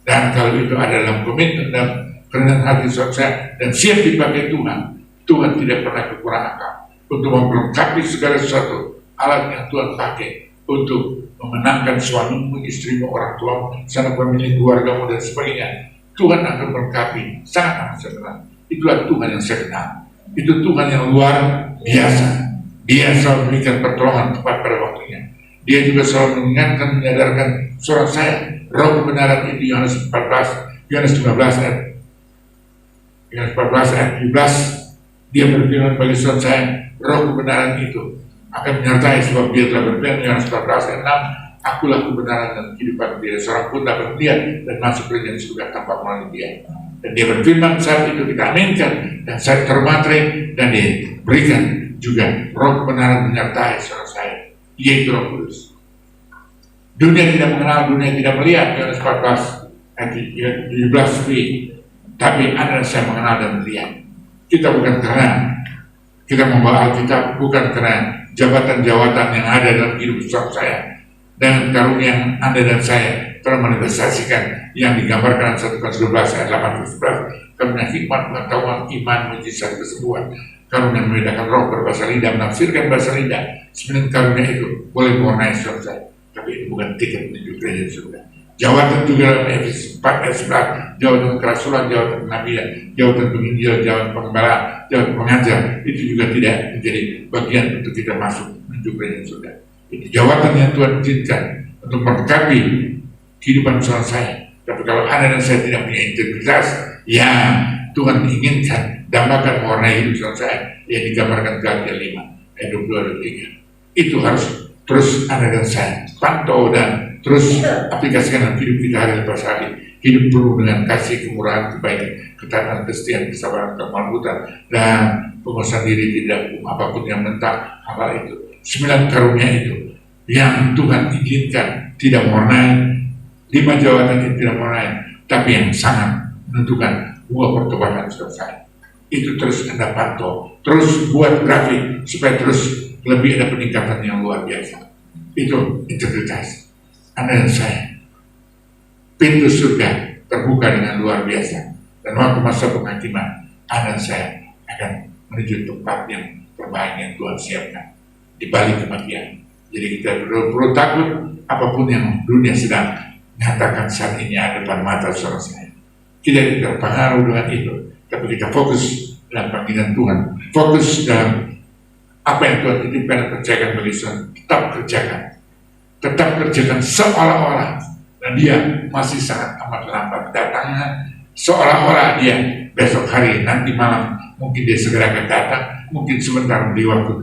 Dan kalau itu ada dalam komitmen dan kerendahan hati saya dan siap dipakai Tuhan, Tuhan tidak pernah kekurangan akal untuk memperlengkapi segala sesuatu alat yang Tuhan pakai untuk memenangkan suamimu, istrimu, orang tuamu, sanak pemilik keluargamu, dan sebagainya. Tuhan akan melengkapi sangat sederhana. Itulah Tuhan yang saya kenal. Itu Tuhan yang luar biasa. Dia selalu memberikan pertolongan tepat pada waktunya. Dia juga selalu mengingatkan, menyadarkan suara saya. Roh kebenaran itu Yohanes 14 ayat 17. Dia berfirman bagi saudara saya, roh kebenaran itu akan menyertai, sebab dia telah berfirman Yohanes 14 ayat 6, akulah kebenaran dan kehidupan, tidak seorang pun dapat melihat dan masuk ke dalam surga tanpa melalui dia. Dan dia berfirman, saat itu kita aminkan, dan saat termaterai, dan dia berikan juga roh kebenaran menyertai saudara saya, yaitu Roh Kudus. Dunia tidak mengenal, dunia tidak melihat, Yohanes 14 ayat 17b, tapi Anda dan saya mengenal dan melihat. Kita bukan karena kita membawa Alkitab, bukan karena jabatan-jabatan yang ada dalam hidup saya, dan karunia yang Anda dan saya telah manifestasikan yang digambarkan 1 Korintus 12 ayat 8-11, karunia hikmat, pengetahuan, iman, mujizat, kesembuhan, karunia membedakan roh, berbahasa lidah, menafsirkan bahasa lidah. Sebenarnya karunia itu boleh mewarnai suara saya, tapi itu bukan tiket menuju gereja surga. Jawatan juga dalam Efesus 4 ayat 11, jawatan kerasulan, jawatan kenabian, jawatan penginjil, jawatan pengembalaan, jawatan pengajar, itu juga tidak menjadi bagian untuk kita masuk menuju gereja surga. Itu jawatan yang Tuhan izinkan untuk melengkapi kehidupan saudara saya. Tapi kalau Anda dan saya tidak punya integritas yang Tuhan inginkan, dambakan mewarnai hidup saudara saya, yang digambarkan Galatia 5 ayat 22-23, itu harus terus Anda dan saya pantau dan terus aplikasikan dalam hidup kita hari lepas hari. Hidup penuh dengan kasih, kemurahan, kebaikan, ketaatan, kesetiaan, kesabaran, kelembutan, dan penguasaan diri, tidak apapun yang mentah. Hal itu 9 karunia itu yang Tuhan izinkan, tidak mewarnai 5 jawatan itu, tidak mewarnai, tapi yang sangat menentukan buah pertobatan selesai. Itu terus Anda pantau, terus buat grafik supaya terus lebih ada peningkatan yang luar biasa. Itu integritas Anda dan saya. Pintu surga terbuka dengan luar biasa, dan waktu masa penghakiman Anda dan saya akan menuju tempat yang terbaik yang Tuhan siapkan di balik kematian. Jadi kita perlu takut apapun yang dunia sedang nyatakan saat ini ada depan mata saudara saya. Kita tidak terpengaruh dengan itu, tapi kita fokus dalam panggilan Tuhan, fokus dalam apa yang Tuhan titipkan dan kerjakan bagi Tuhan. Tetap kerjakan seolah-olah dan dia masih sangat amat lambat datangnya, seolah-olah dia besok hari, nanti malam, mungkin dia segera akan datang, mungkin sebentar di waktu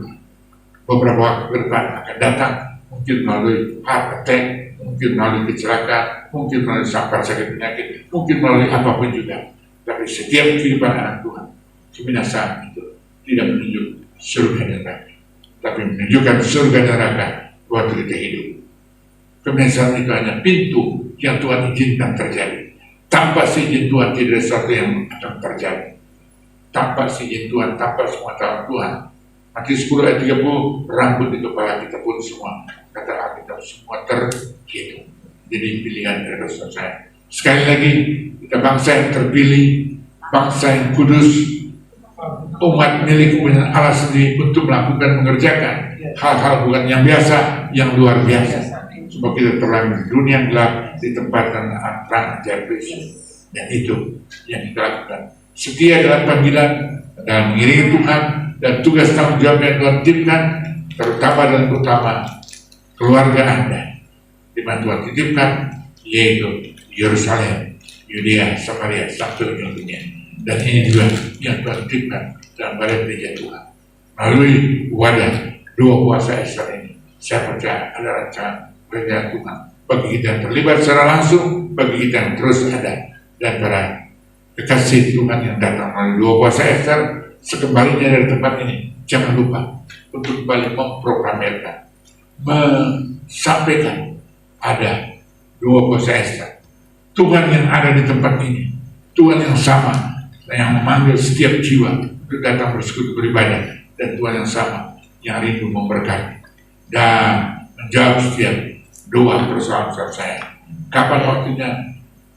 beberapa waktu ke depan akan datang, mungkin melalui heart attack, mungkin melalui kecelakaan, mungkin melalui sampar sakit penyakit, mungkin melalui apapun juga. Tapi setiap kehidupan anak Tuhan, kebinasaan itu tidak menunjuk surga dan neraka, tapi menunjukkan surga dan neraka waktu kita hidup. Kebinasaan itu hanya pintu yang Tuhan izinkan terjadi. Tanpa seizin Tuhan tidak ada sesuatu yang akan terjadi. Tanpa seizin Tuhan, tanpa semua tahu Tuhan. Matius 10 ayat 30, rambut di kepala kita pun semua, kata Alkitab, semua terhitung. Jadi pilihan dari Rasul saya. Sekali lagi, kita bangsa yang terpilih, bangsa yang kudus, umat milik kepunyaan Allah sendiri untuk melakukan, mengerjakan hal-hal bukan yang biasa, yang luar biasa. Sebab kita terang di dunia yang gelap, ditempatkan terang ajaib Kristus. Dan itu yang kita lakukan. Setia dalam panggilan, dalam mengiringi Tuhan, dan tugas tanggung jawab yang Tuhan titipkan, terutama dan utama keluarga Anda, di mana Tuhan titipkan, yaitu Yerusalem, Yudea, Samaria, sampai ujung dunia. Dan ini juga yang Tuhan titipkan dalam balai gereja Tuhan. Melalui wadah dua kuasa Ester ini, saya percaya ada rancangan kerja Tuhan bagi kita yang terlibat secara langsung, bagi kita yang terus ada, dan para kekasih Tuhan yang datang melalui dua kuasa Ester. Sekembalinya dari tempat ini, jangan lupa untuk kembali memproklamirkan, menyampaikan ada dua kuasa Ester. Tuhan yang ada di tempat ini, Tuhan yang sama, yang memanggil setiap jiwa untuk datang bersekutu beribadah, dan Tuhan yang sama yang rindu memberkati dan menjawab setiap doa persoalan saya. Kapan waktunya?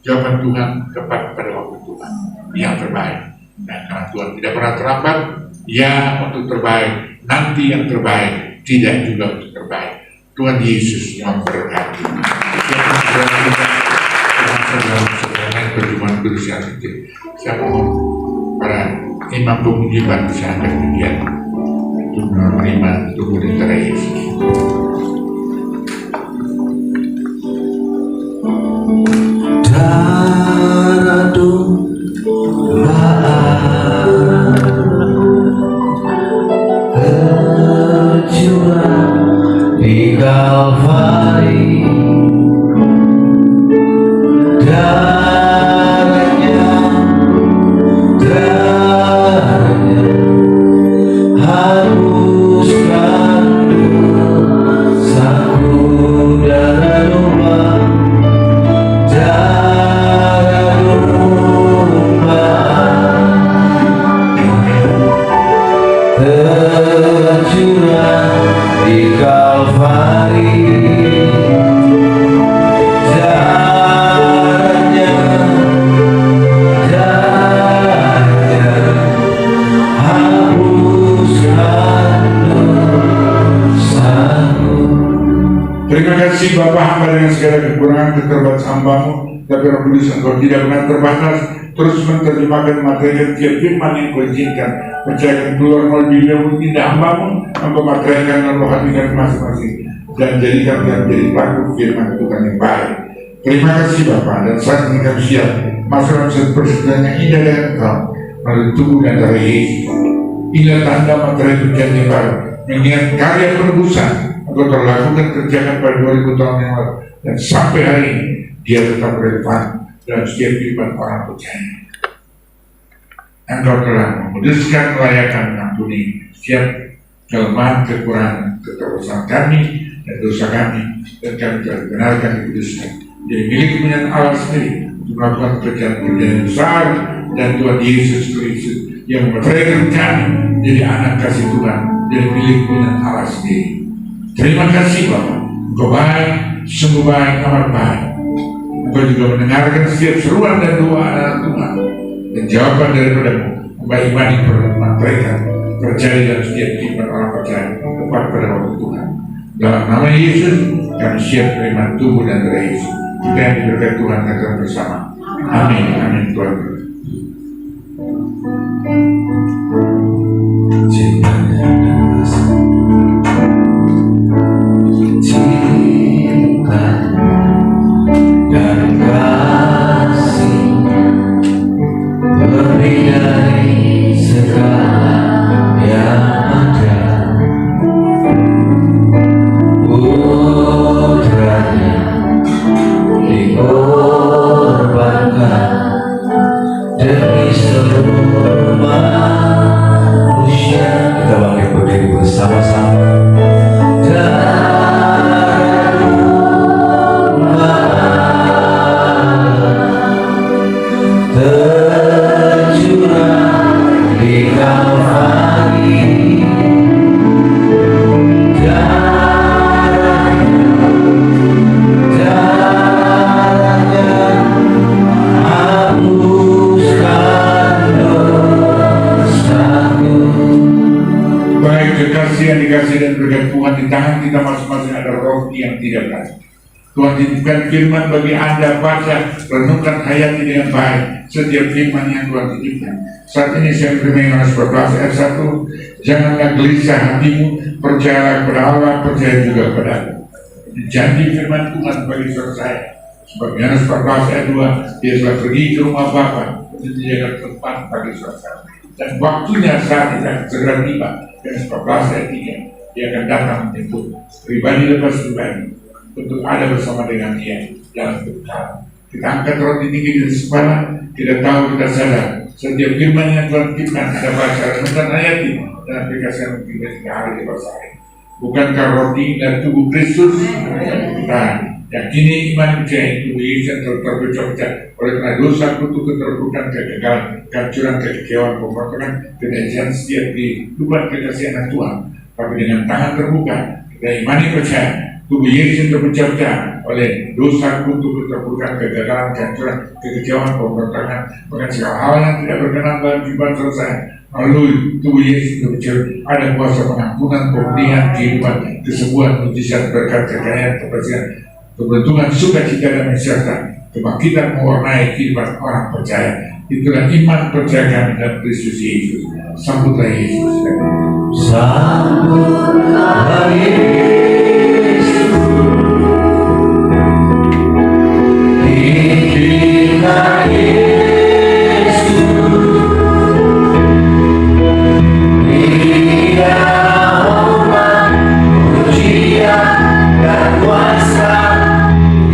Jawaban Tuhan tepat pada waktu Tuhan yang terbaik. Dan karena Tuhan tidak pernah terlambat, ya untuk terbaik, nanti yang terbaik, tidak juga untuk terbaik. Tuhan Yesus memberkati. Perjumpaan kudus yang kecil. Saya mohon para imam pemuji bantu saya angkat kegiatan untuk menerima tubuh dan darah Yesus. Di Kalvari, darahnya hapuskan dosaku dan lupa, darah lupa tercurah di Kalvari. Terima kasih Bapa, hamba dengan segala kekurangan keterbatasan hamba-Mu, tapi Roh Kudus Engkau tidak pernah terbatas, terus menerjemahkan materi tiap firman yang Kau izinkan, percayakan keluar melalui bibirmu tidak hamba-Mu, Engkau materaikan dan rohanikan masing-masing, dan jadikan dia menjadi pelaku firman Tuhan yang baik. Terima kasih Bapa, dan saat ini kami siap masuk dalam satu persekutuan yang indah dengan Engkau melalui tubuh dan darah Yesus. Inilah tanda materi perjanjian baru, mengingat karya penebusan Engkau telah lakukan kerjakan pada 2000 tahun yang lalu, dan sampai hari ini dia tetap relevan dalam setiap kehidupan orang percaya. Engkau telah memutuskan, melayakan, mengampuni setiap kelemahan, kekurangan, keterbatasan kami dan dosa kami, dan kami telah dibenarkan, dikuduskan jadi milik kepunyaan Allah sendiri untuk melakukan pekerjaan-pekerjaan yang besar, dan Tuhan Yesus Kristus yang memerintahkan kami jadi anak kasih Tuhan, jadi milik kepunyaan Allah sendiri. Terima kasih Bapak, Engkau baik, sungguh baik, amat baik. Engkau juga mendengarkan setiap seruan dan doa anak Tuhan, dan jawaban daripada-Mu membaik iman yang mereka percaya dalam setiap kehidupan orang percaya tepat pada waktu Tuhan. Dalam nama Yesus kami siap terima tubuh dan darah Yesus. Kita yang diberkati Tuhan akan bersama. Amin. Amin Tuhan. Dan kasih-Nya lebih dari segala yang ada. Putranya kekasih yang dikasih dan berkat Tuhan, di tangan kita masing-masing ada roti yang tidak kasih. Tuhan titipkan firman bagi Anda, baca, renungkan, hayati dengan baik setiap firman yang Tuhan titipkan. Saat ini saya menerima Yohanes 14 ayat 1, janganlah gelisah hatimu, percayalah kepada Allah, percaya juga kepada aku. Janji firman Tuhan bagi saudara saya, sebagai Yohanes 14 ayat 2, dia telah pergi ke rumah Bapa untuk menyediakan tempat bagi saudara saya. Dan waktunya saat ini akan segera tiba. Yohanes 14 ayat 3, dia akan datang menjemput pribadi lepas pribadi untuk ada bersama dengan dia dalam kekal. Kita angkat roti tinggi di kepala, kita tahu, kita sadar setiap firman yang Tuhan titipkan ada baca, renungkan, hayati dan aplikasikan mungkin dari hari di hari. Bukankah roti dan tubuh Kristus? Kita yakini iman percaya tubuh Yesus yang terpecah-pecah oleh karena dosa, kutuk, keterpurukan, kegagalan, kehancuran, kekecewaan, pemberontakan, kedajian setiap kehidupan kekasihan Tuhan. Tapi dengan tangan terbuka kita imani percaya tubuh Yesus yang terpecah-pecah oleh dosa, kutuk, keterpurukan, kegagalan, kehancuran, kekecewaan, pemberontakan, bahkan segala hal yang tidak berkenan dalam kehidupan selesai. Melalui tubuh Yesus terpecah ada kuasa pengampunan, pemulihan, kehidupan, kesembuhan, mujizat, berkat, kekayaan, kebersihan, keberuntungan, sukacita dan menyertai kebangkitan mewarnai kehidupan orang percaya. Itulah iman percaya kami dalam Kristus Yesus. Sambutlah Yesus. Sambutlah Yesus, hiduplah Yesus, Dia hormat, pujian dan kuasa,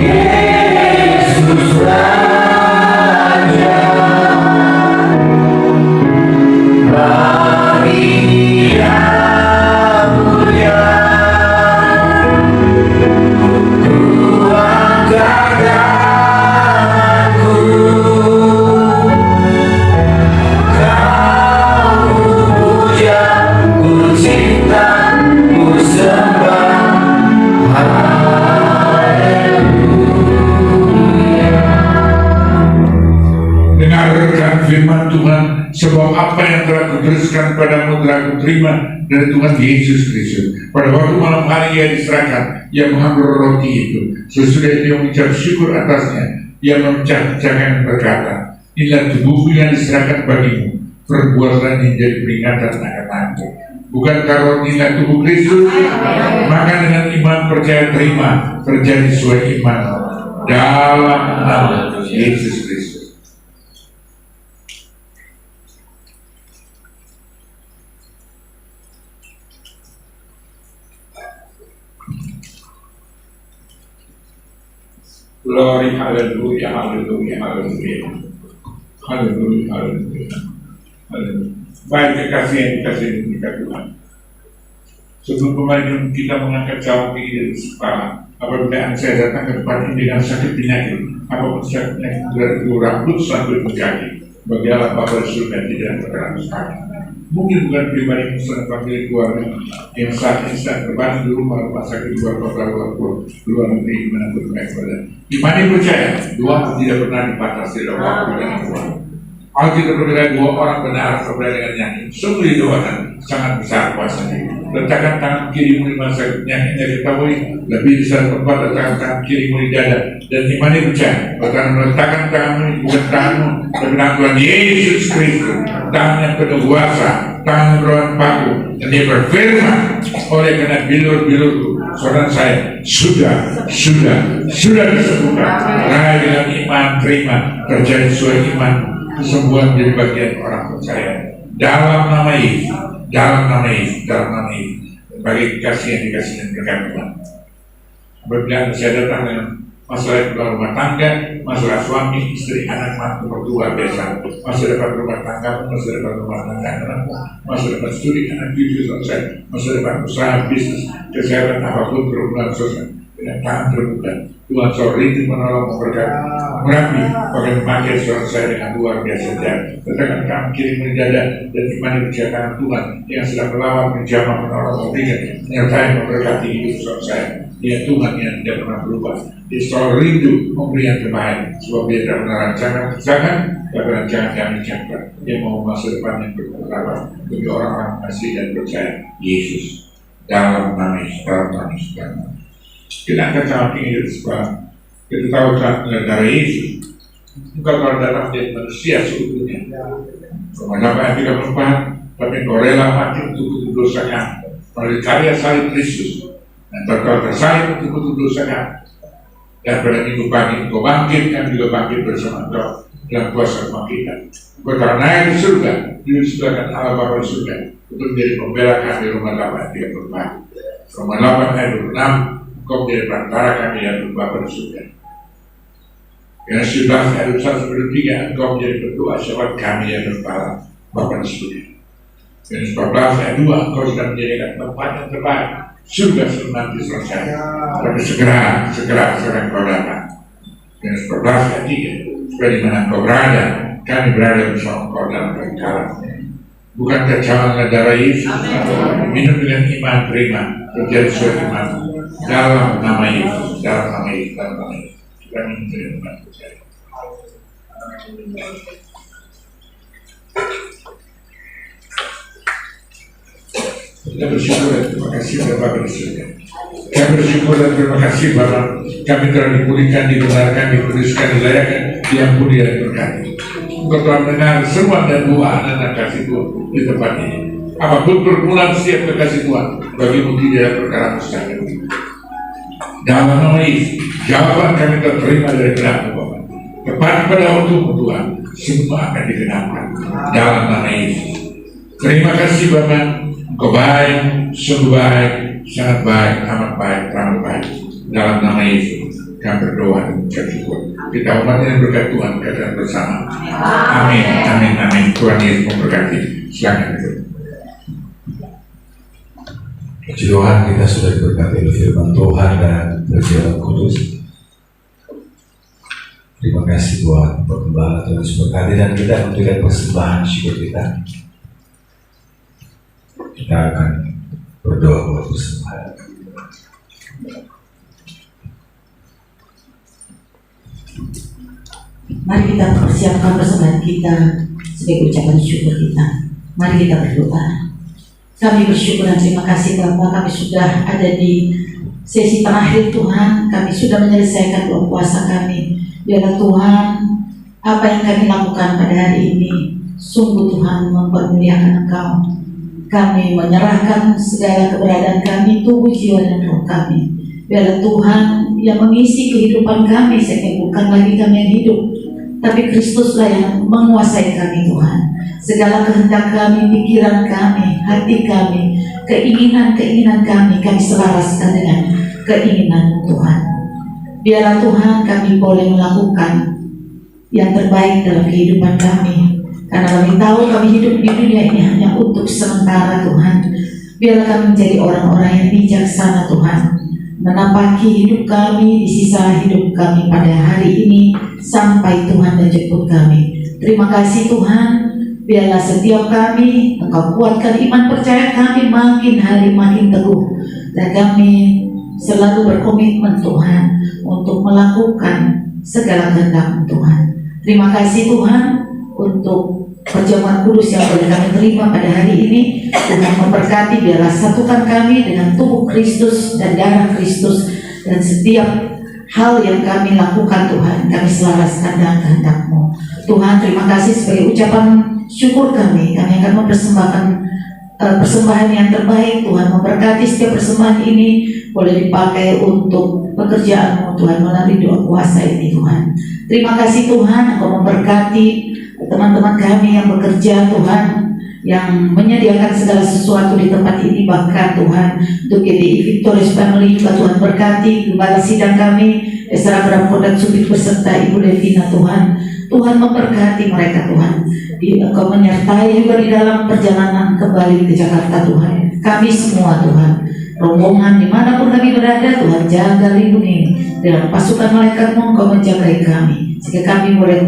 Yesus Raja. Maria mulia, Tuhan kegagalanku, Kau puja, ku cinta, ku sembah, haleluya. Dengarkan firman Tuhan, sebab apa yang telah kutuliskan padamu telah kuterima dari Tuhan Yesus Kristus. Pada waktu malam hari ia diserahkan, ia mengambil roti itu. Sesudah dia mengucap syukur atasnya, ia memecah-pecahkan dan berkata, inilah tubuhku yang diserahkan bagimu, perbuatan yang jadi peringatan akan aku. Bukankah roti inilah tubuh Kristus? Maka dengan iman percaya terima, terjadi sesuai iman dalam nama Yesus Kristus. Glory, haleluya, haleluya, haleluya, haleluya, haleluya, haleluya. Baik kekasih yang dikasihi Tuhan, sebelum kemarin kita mengangkat jawab tinggi dari kepala, apabila saya datang ke tempat ini dengan sakit penyakit, apapun sakit penyakit dari rambut sampai ke kaki, bagi Allah Bapa di surga tidak berkenan sekali. Mungkin bukan pribadi misalnya famili keluarga yang saat ini sedang terbaring di rumah sakit, luar kota, luar negeri, dimanapun mereka berada. Imani percaya, doa tidak pernah dibatasi dalam waktu dan Tuhan. Alkitab berkata dua orang benar kepada dengan nyanyi, sungguh didoakan sangat besar kuasanya. Letakkan tangan kirimu di masa penyakitnya ketahui, lebih besar tempat letakkan tangan kirimu di dada, dan imani percaya, bahkan meletakkan tanganmu bukan tanganmu, tapi tangan Tuhan Yesus Kristus, tangan yang penuh kuasa, tangan yang berwarna paku, dan dia berfirman, oleh karena bilur-bilurku, saudara saya sudah disembuhkan. Raih dengan iman, terima, terjadi sesuai iman, kesembuhan menjadi bagian orang percaya. Dalam nama Yesus, dalam nama Yesus, dalam nama Yesus. Bagi kasih yang dikasih dan berkat Tuhan. Apabila saya datang dengan masalah keluarga rumah tangga, masalah suami, istri, anak, mantu, mertua, biasa, masa depan rumah tangga, masa depan rumah tangga, masa depan studi, anak cucu selesai, masa depan usaha, bisnis, kesehatan, apapun berhubungan sosial. dengan tangan terbuka. Tuhan selalu itu menolong, memberkati, merapi, bahkan memakai suara saya dengan luar biasa. Letakkan tangan kiri menjaga dan imani percaya Tuhan yang sedang melawan, menjamah, menolong, memberikan, menyertai, memberkati hidup suara saya. Dia Tuhan yang tidak pernah berubah. Dia selalu rindu memberi yang terbaik, sebab dia tidak pernah rancangan, tapi rancangan yang mencapai. Dia mau masa depan yang bermartabat bagi orang-orang asli dan percaya Yesus dalam nama Yesus. Kita akan sangat ingin sebab kita tahu telah darah Yesus. Bukan kalau darah dia manusia seutuhnya. Roma 8 ayat 34, tapi engkau rela mati untuk dosa kami melalui karya salib Kristus. Dan terkau tersalib untuk dosa kami. Dan pada minggu pagi engkau bangkit, kami juga bangkit bersama engkau dalam kuasa kebangkitan. Engkau telah naik ke surga, di sebelah kanan Allah Bapa di surga, untuk menjadi pembela kami. Roma 8 ayat 34. Roma 8 ayat 26. Engkau menjadi perantara kami yang Bapa di surga. Yang 11 ayat 1-3, engkau menjadi berdoa syafaat kami yang berpahala Bapa di surga. Yang 14 ayat 2, engkau sudah menjadikan tempat yang terbaik surga sebelum nanti selesai. Tapi segera engkau datang. Yang 14 ayat 3, supaya di mana engkau berada, kami berada bersama engkau dalam kekekalan. Bukan kecaman darah Yesus, minum dengan iman, terima, terjadi sesuai iman. Dalam nama Yesus, dalam nama Yesus, dalam nama Yesus. Kita minum dengan iman, percaya. Kita bersyukur dan terima kasih kepada Bapa di surga. Kami bersyukur dan terima kasih Bapa. Kami telah dipulihkan, dibenarkan, dikuduskan, dilayakkan, diampuni dan diberkati. Engkau telah mendengar seruan dan doa anak kasih Tuhan di tempat ini. Apapun pergumulan setiap kekasih Tuhan, bagimu tidak ada perkara mustahil. Dalam nama Yesus, jawaban kami terima dari gerakmu Bapa. Tepat pada waktu Tuhan, semua akan digenapkan dalam nama Yesus. Terima kasih Bapa. Engkau baik, sungguh baik, sangat baik, amat baik, teramat baik. Dalam nama Yesus, kami berdoa dan mengucap syukur. Kita umat yang berkat Tuhan, katakan bersama. Amin, amin, amin. Tuhan Yesus memberkati. Silakan itu. Puji Tuhan, kita sudah diberkati oleh firman Tuhan dan berjalan kudus. Terima kasih Tuhan, perkembangan Tuhan berkati dan kita memberikan persembahan syukur kita. Kita akan berdoa buat persembahan. Mari kita persiapkan persembahan kita sebagai ucapan syukur kita. Mari kita berdoa. Kami bersyukur dan terima kasih Bapa, kami sudah ada di sesi terakhir Tuhan. Kami sudah menyelesaikan doa puasa kami. Biarlah Tuhan, apa yang kami lakukan pada hari ini sungguh Tuhan mempermuliakan Engkau. Kami menyerahkan segala keberadaan kami, tubuh, jiwa, dan roh kami. Biarlah Tuhan yang mengisi kehidupan kami, sehingga bukan lagi kami yang hidup, tapi Kristuslah yang menguasai kami Tuhan. Segala kehendak kami, pikiran kami, hati kami, keinginan-keinginan kami selaraskan dengan keinginan Tuhan. Biarlah Tuhan kami boleh melakukan yang terbaik dalam kehidupan kami. Karena kami tahu kami hidup di dunia ini hanya untuk sementara Tuhan. Biarlah kami menjadi orang-orang yang bijaksana Tuhan, menapaki hidup kami di sisa hidup kami pada hari ini sampai Tuhan menjemput kami. Terima kasih Tuhan. Biarlah setiap kami Engkau kuatkan iman percaya kami makin hari makin teguh, dan kami selalu berkomitmen Tuhan untuk melakukan segala kehendak Tuhan. Terima kasih Tuhan untuk perjamuan kudus yang boleh kami terima pada hari ini. Tuhan memberkati, biarlah satukan kami dengan tubuh Kristus dan darah Kristus, dan setiap hal yang kami lakukan Tuhan, kami selaraskan dengan kehendak-Mu. Tuhan, terima kasih sebagai ucapan syukur kami akan mempersembahkan persembahan yang terbaik. Tuhan memberkati setiap persembahan ini boleh dipakai untuk pekerjaan-Mu Tuhan, melalui doa puasa ini Tuhan. Terima kasih Tuhan, Engkau memberkati teman-teman kami yang bekerja Tuhan, yang menyediakan segala sesuatu di tempat ini, bahkan Tuhan untuk GDI Victorious Family juga Tuhan berkati. Gembala sidang kami Esra Brampodan Supit beserta Ibu Devina Tuhan memberkati mereka Tuhan. Engkau menyertai juga di dalam perjalanan kembali ke Jakarta Tuhan. Kami semua Tuhan rombongan dimanapun kami berada, Tuhan jaga lindungi dengan pasukan malaikat-Mu, Engkau menjagai kami sehingga kami boleh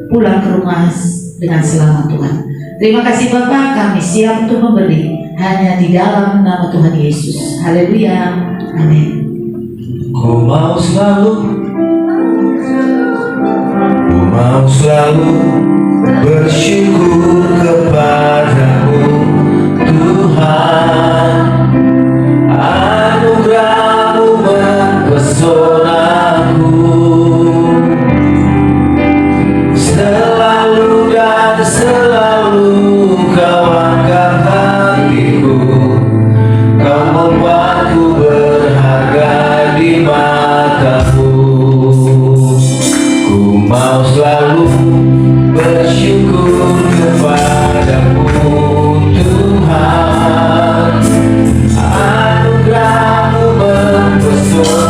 pulang ke rumah dengan selamat Tuhan. Terima kasih Bapa, kami siap untuk memberi hanya di dalam nama Tuhan Yesus. Haleluya, amin. Ku mau selalu bersyukur kepadamu Tuhan. Anugerah-Mu mempesonaku, selalu dan selalu Kau angkat hatiku, Kau membuatku berharga di mata-Mu. Ku mau selalu bersyukur kepadamu Tuhan. Anugerah-Mu mempesonaku,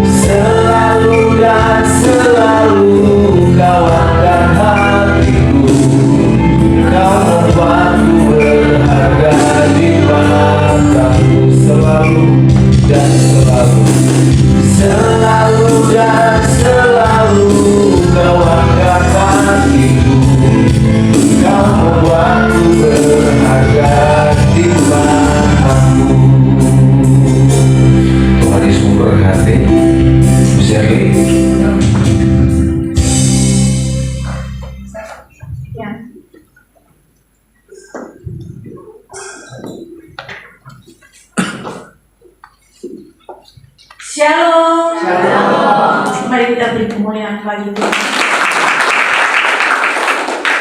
selalu dan selalu Kau angkat hatiku, Kau membuatku berharga di mata-Mu. Selalu dan selalu, selalu dan selalu Kau angkat hatiku, Kau membuatku berharga di mata-Mu. Tuhan Yesus memberkati. Bu Shirley. Ya. Shalom. Mari kita beri kemuliaan bagi Tuhan.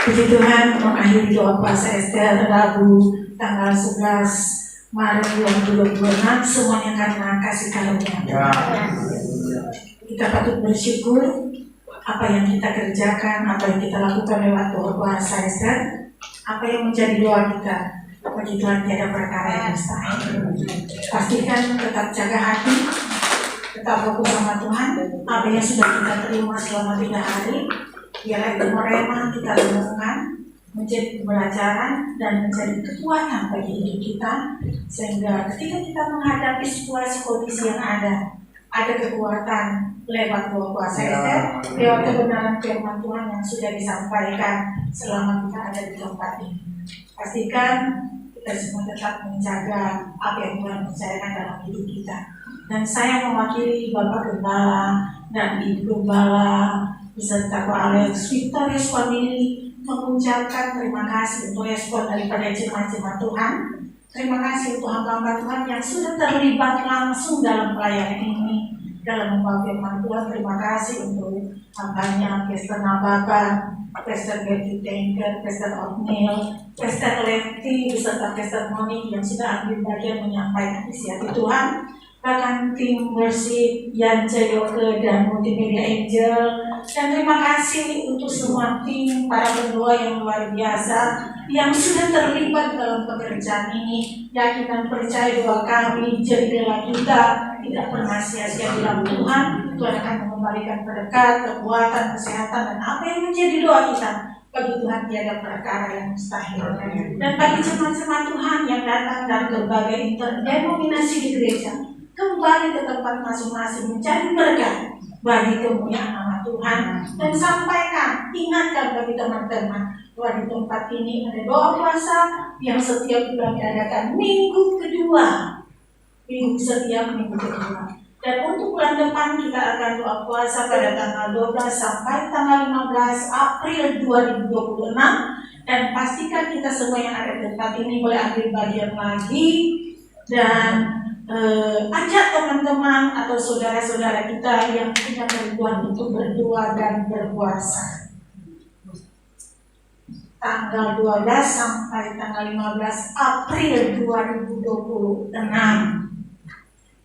Puji Tuhan, mengakhiri doa puasa Ester Rabu tanggal 11 Maret 2026 semuanya karena kasih karunia. Kita patut bersyukur apa yang kita kerjakan, apa yang kita lakukan lewat doa puasa Ester, apa yang menjadi doa kita. Bagi Tuhan tiada perkara yang mustahil. Pastikan tetap jaga hati, tetap fokus sama Tuhan. Apa yang sudah kita terima selama 3 hari, biarlah itu merema kita renungkan, menjadi pembelajaran dan menjadi kekuatan bagi hidup kita, sehingga ketika kita menghadapi situasi kondisi yang ada kekuatan lewat doa puasa Ester, lewat kebenaran firman Tuhan yang sudah disampaikan selama kita ada di tempat ini. Pastikan kita semua tetap menjaga apa yang Tuhan percayakan dalam hidup kita. Dan saya mewakili Bapak Gembala dan Ibu Gembala beserta Pak Alex Victorious Family mengucapkan terima kasih untuk respon daripada jemaat-jemaat Tuhan. Terima kasih untuk hamba-hamba Tuhan yang sudah terlibat langsung dalam pelayanan ini, dalam membawa firman Tuhan. Terima kasih untuk hambanya Pastor Nababa, Pastor Betty Tanker, Pastor Otnil, Pastor Leti beserta Pastor Moni yang sudah ambil bagian menyampaikan isi hati Tuhan. Bahkan tim worship Yance Yoke dan Multimedia Angel. Dan terima kasih untuk semua tim para pendoa yang luar biasa yang sudah terlibat dalam pekerjaan ini. Yakin dan percaya doa kami, jendela kita tidak pernah sia-sia di dalam Tuhan. Tuhan akan mengembalikan berkat, kekuatan, kesehatan, dan apa yang menjadi doa kita. Bagi Tuhan tiada perkara yang mustahil. Dan bagi jemaat-jemaat Tuhan yang datang dari berbagai interdenominasi di gereja, kembali ke tempat masing-masing mencari berkat bagi kemuliaan nama Tuhan. Dan sampaikan, ingatkan bagi teman-teman bahwa di tempat ini ada doa puasa yang setiap bulan diadakan setiap minggu kedua. Dan untuk bulan depan kita akan doa puasa pada tanggal 12 sampai tanggal 15 April 2026. Dan pastikan kita semua yang ada di tempat ini boleh ambil bagian lagi. Dan ajak teman-teman atau saudara-saudara kita yang punya kerinduan untuk berdoa dan berpuasa. Tanggal 12 sampai tanggal 15 April 2026.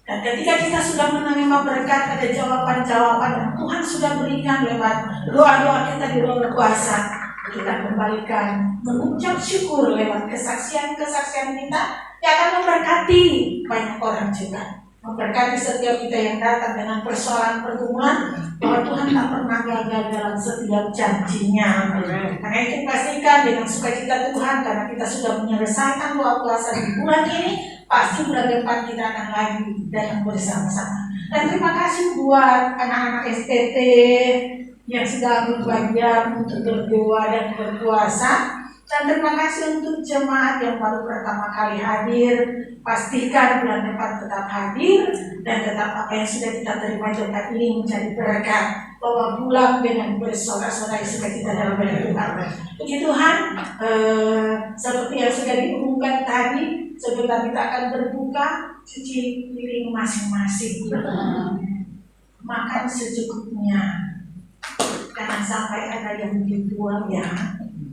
Dan ketika kita sudah menerima berkat, ada jawaban-jawaban yang Tuhan sudah berikan lewat doa-doa kita di ruang puasa, kita kembalikan mengucap syukur lewat kesaksian-kesaksian kita yang akan memberkati banyak orang juga. memberkati setiap kita yang datang dengan persoalan pergumulan, bahwa Tuhan tak pernah gagal dalam setiap janjinya. Karena itu pastikan dengan sukacita Tuhan, karena kita sudah menyelesaikan doa puasa di bulan ini, pasti bulan depan kita akan lagi datang bersama-sama. Dan terima kasih buat anak-anak STT yang sudah berbagian untuk berdoa dan berpuasa. Dan terima kasih untuk jemaat yang baru pertama kali hadir. Pastikan bulan depan tetap hadir dan tetap apa yang sudah kita terima tempat ini menjadi berkat. Bahwa pulang dengan bersorak-sorai sukacita dalam banyak Tuhan. Puji Tuhan, seperti yang sudah diumumkan tadi, sebentar kita akan berbuka, cuci piring masing-masing, makan secukupnya, jangan sampai ada yang dibuang ya,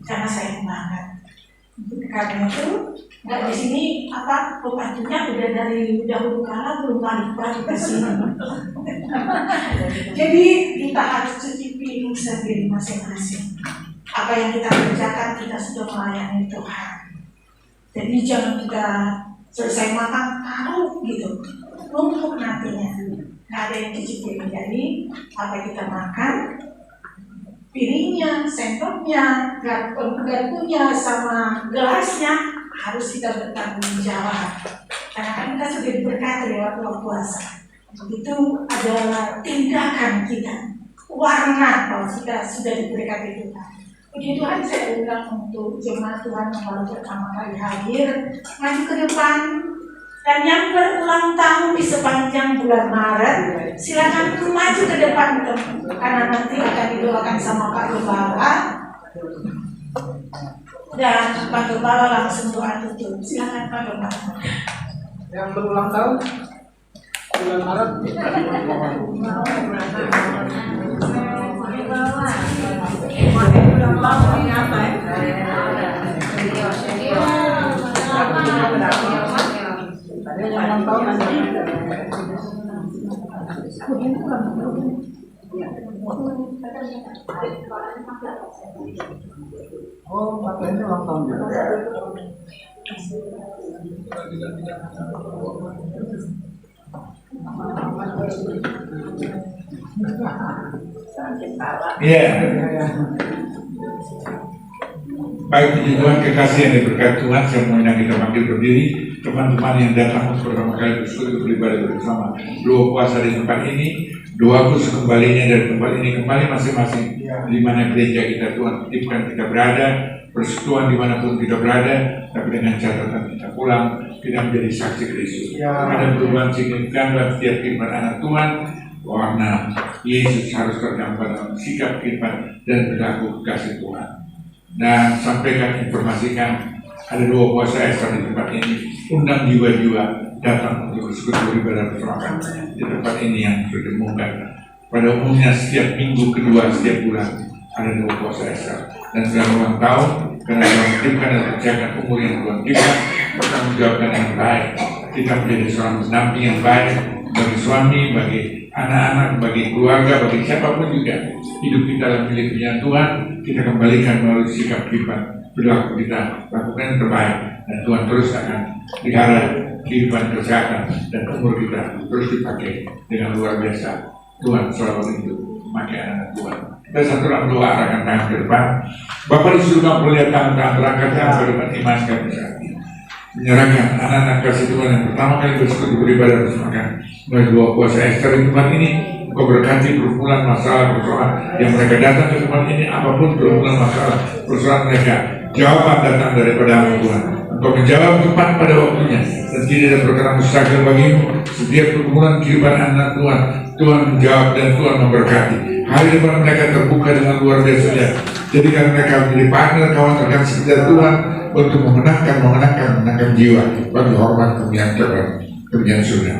karena sayang banget. Karena itu, nggak di sini apa pembantunya udah dari dahulu kala belum balik ke sini. Jadi kita harus cuci piring sendiri masing-masing. Apa yang kita kerjakan kita sudah melayani Tuhan. Jadi jangan kita selesai makan taruh gitu, numpuk nantinya. Nggak ada yang cuci piring. Jadi apa kita makan, piringnya, sendoknya, garpunya, sama gelasnya harus kita bertanggung jawab. Karena kan kita sudah diberkati lewat waktu puasa. Itu adalah tindakan kita, warna bahwa kita sudah diberkati Tuhan. Puji Tuhan, saya undang untuk jemaat Tuhan yang baru pertama kali hadir, maju ke depan. Dan yang berulang tahun di sepanjang bulan Maret, silakan maju ke depan, karena nanti akan didoakan sama Pak Gembala. Dan Pak Gembala langsung doa tutup. Silakan Pak Gembala. Yang berulang tahun bulan Maret. Oh, katanya ulang tahun juga. Iya. Baik, puji Tuhan, kekasih yang diberkati Tuhan, semuanya kita panggil berdiri. Teman-teman yang datang untuk pertama kali bersekutu beribadah bersama doa puasa di tempat ini, doa khusus kembalinya dari tempat ini kembali masing-masing di mana gereja kita Tuhan titipkan kita berada, persekutuan dimanapun kita berada, tapi dengan catatan kita pulang, kita menjadi saksi Kristus. Ada perubahan signifikan dalam setiap kehidupan anak Tuhan, warna Yesus harus tergambar dalam sikap kehidupan dan perilaku kasih Tuhan. Dan sampaikan, informasikan ada doa puasa ekstra di tempat ini, undang jiwa-jiwa datang untuk bersekutu beribadah bersama di tempat ini yang sudah dimungkinkan. Pada umumnya setiap minggu kedua setiap bulan ada doa puasa ekstra. Dan dalam ulang tahun, karena Tuhan titipkan dan kerjakan umur yang Tuhan titipkan, bertanggung jawabkan yang baik. Kita menjadi seorang pendamping yang baik bagi suami, bagi anak-anak, bagi keluarga, bagi siapapun juga. Hidup kita dalam miliknya Tuhan, kita kembalikan melalui sikap kehidupan perilaku kita, lakukan yang terbaik, dan Tuhan terus akan pelihara kehidupan kesehatan dan umur kita terus dipakai dengan luar biasa. Tuhan selalu rindu memakai anak Tuhan. Kita satu dalam doa arahkan tangan ke depan. Bapak di surga melihat tangan-tangan terangkat yang ke depan iman kami saat ini. Menyerahkan anak-anak kasih Tuhan yang pertama kali bersekutu beribadah bersama kami melalui doa puasa ekstra di tempat ini. Engkau berkati pergumulan masalah persoalan yang mereka datang ke tempat ini, apapun pergumulan masalah persoalan mereka, jawaban datang daripada Tuhan. Engkau menjawab tepat pada waktunya dan tidak ada perkara mustahil bagimu. Setiap pergumulan kehidupan anak Tuhan, Tuhan menjawab dan Tuhan memberkati. Hari depan mereka terbuka dengan luar biasa. Jadikan mereka menjadi partner kawan rekan sekerja Tuhan untuk memenangkan jiwa bagi hormat kemuliaan surga.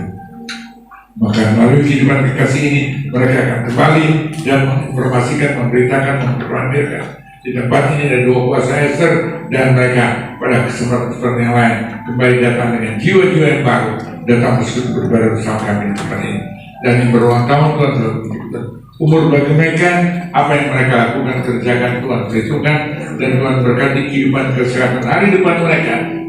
Maka melalui kehidupan kekasih ini mereka akan kembali dan menginformasikan, memberitakan, memperlampirkan di tempat ini ada dua puasa Ester, dan mereka pada kesempatan yang lain kembali datang dengan jiwa-jiwa yang baru, datang bersekutu beribadah bersama kami di tempat ini. Dan yang berulang tahun Tuhan telah menunjukkan umur bagi mereka, apa yang mereka lakukan, kerjakan Tuhan perhitungkan, dan Tuhan berkati kehidupan kesehatan hari depan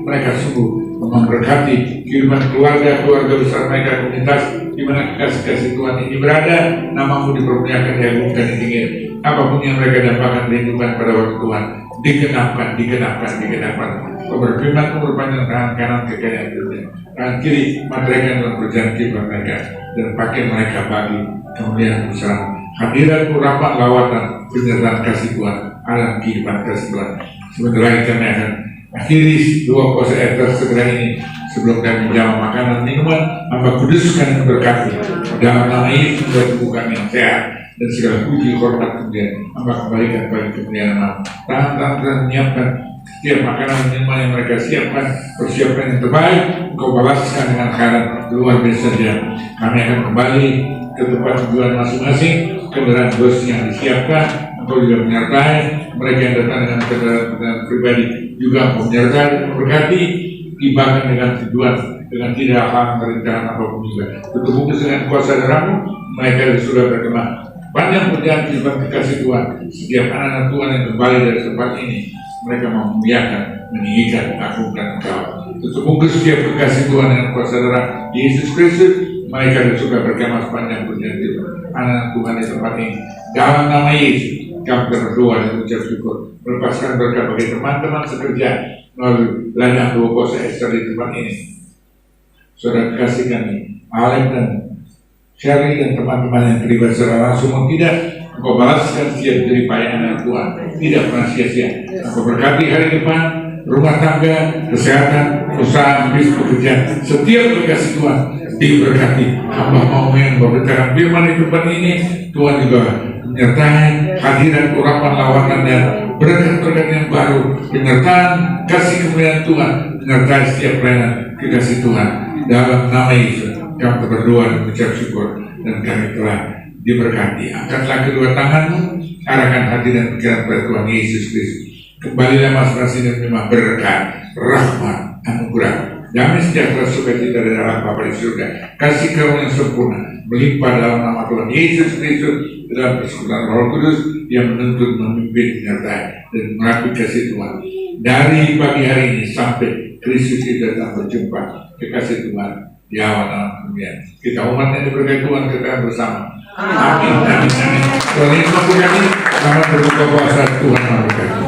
mereka sungguh memberkati kehidupan keluarga besar mereka, komunitas di mana kasih Tuhan ini berada. Namamu dipermuliakan, diagungkan, ditinggikan. Apapun yang mereka dapatkan kehidupan pada waktu Tuhan digenapkan. Kau berfirman, kau berpanjang tangan kanan kekayaan dunia, tangan kiri mereka dalam perjalanan kehidupan mereka, dan pakai mereka bagi kemuliaan besar. Hadiratmu rapat lawatan penyertaan kasih Tuhan, alam kehidupan kasih Tuhan. Sebentar lagi kami akan akhiri dua puasa eter segera ini. Sebelum kami menjawab makanan minuman, hamba kuduskan dan berkati dalam nama Yesus buat tubuh kami yang sehat dan segala puji hormat kemuliaan hamba kembalikan bagi kemuliaan nama. Tangan-tangan telah menyiapkan setiap makanan dan minuman yang mereka siapkan, persiapkan yang terbaik. Engkau balaskan dengan kanan luar biasa dia. Kami akan kembali ke tempat tujuan masing-masing. Kendaraan bus yang disiapkan, Engkau juga menyertai mereka yang datang dengan kendaraan pribadi juga menyertai, memberkati, tibakan dengan tujuan, dengan tidak akan merintahan apapun juga. Bertemu dengan kuasa darahmu, mereka sudah berkemah. Panjang perjalanan kehidupan kekasih Tuhan. Setiap anak-anak Tuhan yang kembali dari tempat ini, mereka memuliakan, meninggikan, mengagungkan Engkau. Bertemu setiap kekasih Tuhan dengan kuasa darah Yesus Kristus, mereka sudah berkemah sepanjang perjalanan kehidupan anak Tuhan di tempat ini. Dalam nama Yesus, kami berdoa dan ucap syukur. Melepaskan berkat bagi teman-teman sekerja melalui ladang dua kuasa Ester di tempat ini. Saudara kasih kami, Alem dan Sherry dan teman-teman yang terlibat secara langsung atau tidak, Engkau balaskan setiap jerih payah anak Tuhan, tidak pernah sia-sia. Engkau berkati hari depan, rumah tangga, kesehatan, usaha, bisnis, pekerjaan, setiap kekasih Tuhan diberkati. Hamba mau memberitakan firman di tempat ini, Tuhan juga menyertai hadirat urapan lawanan dan berkat-berkat yang baru, penyertaan kasih kemuliaan Tuhan, menyertai setiap pelayanan kekasih Tuhan. Dalam nama Yesus kami berdoa dan mengucap syukur, dan kami telah diberkati. Angkatlah kedua tanganmu, arahkan hati dan pikiran pada Tuhan Yesus Kristus. Kembalilah masing-masing dan menerima berkat, rahmat, anugerah, damai sejahtera sukacita dari dalam Bapa di surga, kasih karunia yang sempurna melimpah dalam nama Tuhan Yesus Kristus, dalam persekutuan Roh Kudus yang menuntun, memimpin, menyertai dan mengakui kasih Tuhan dari pagi hari ini sampai Kristus itu datang berjumpa. Kekasih Tuhan di awal nama kemuliaan. Kita umat yang diberkati Tuhan, kita bersama. Amin. Tuhan Yesus memberkati. Selamat berbuka puasa. Tuhan memberkati.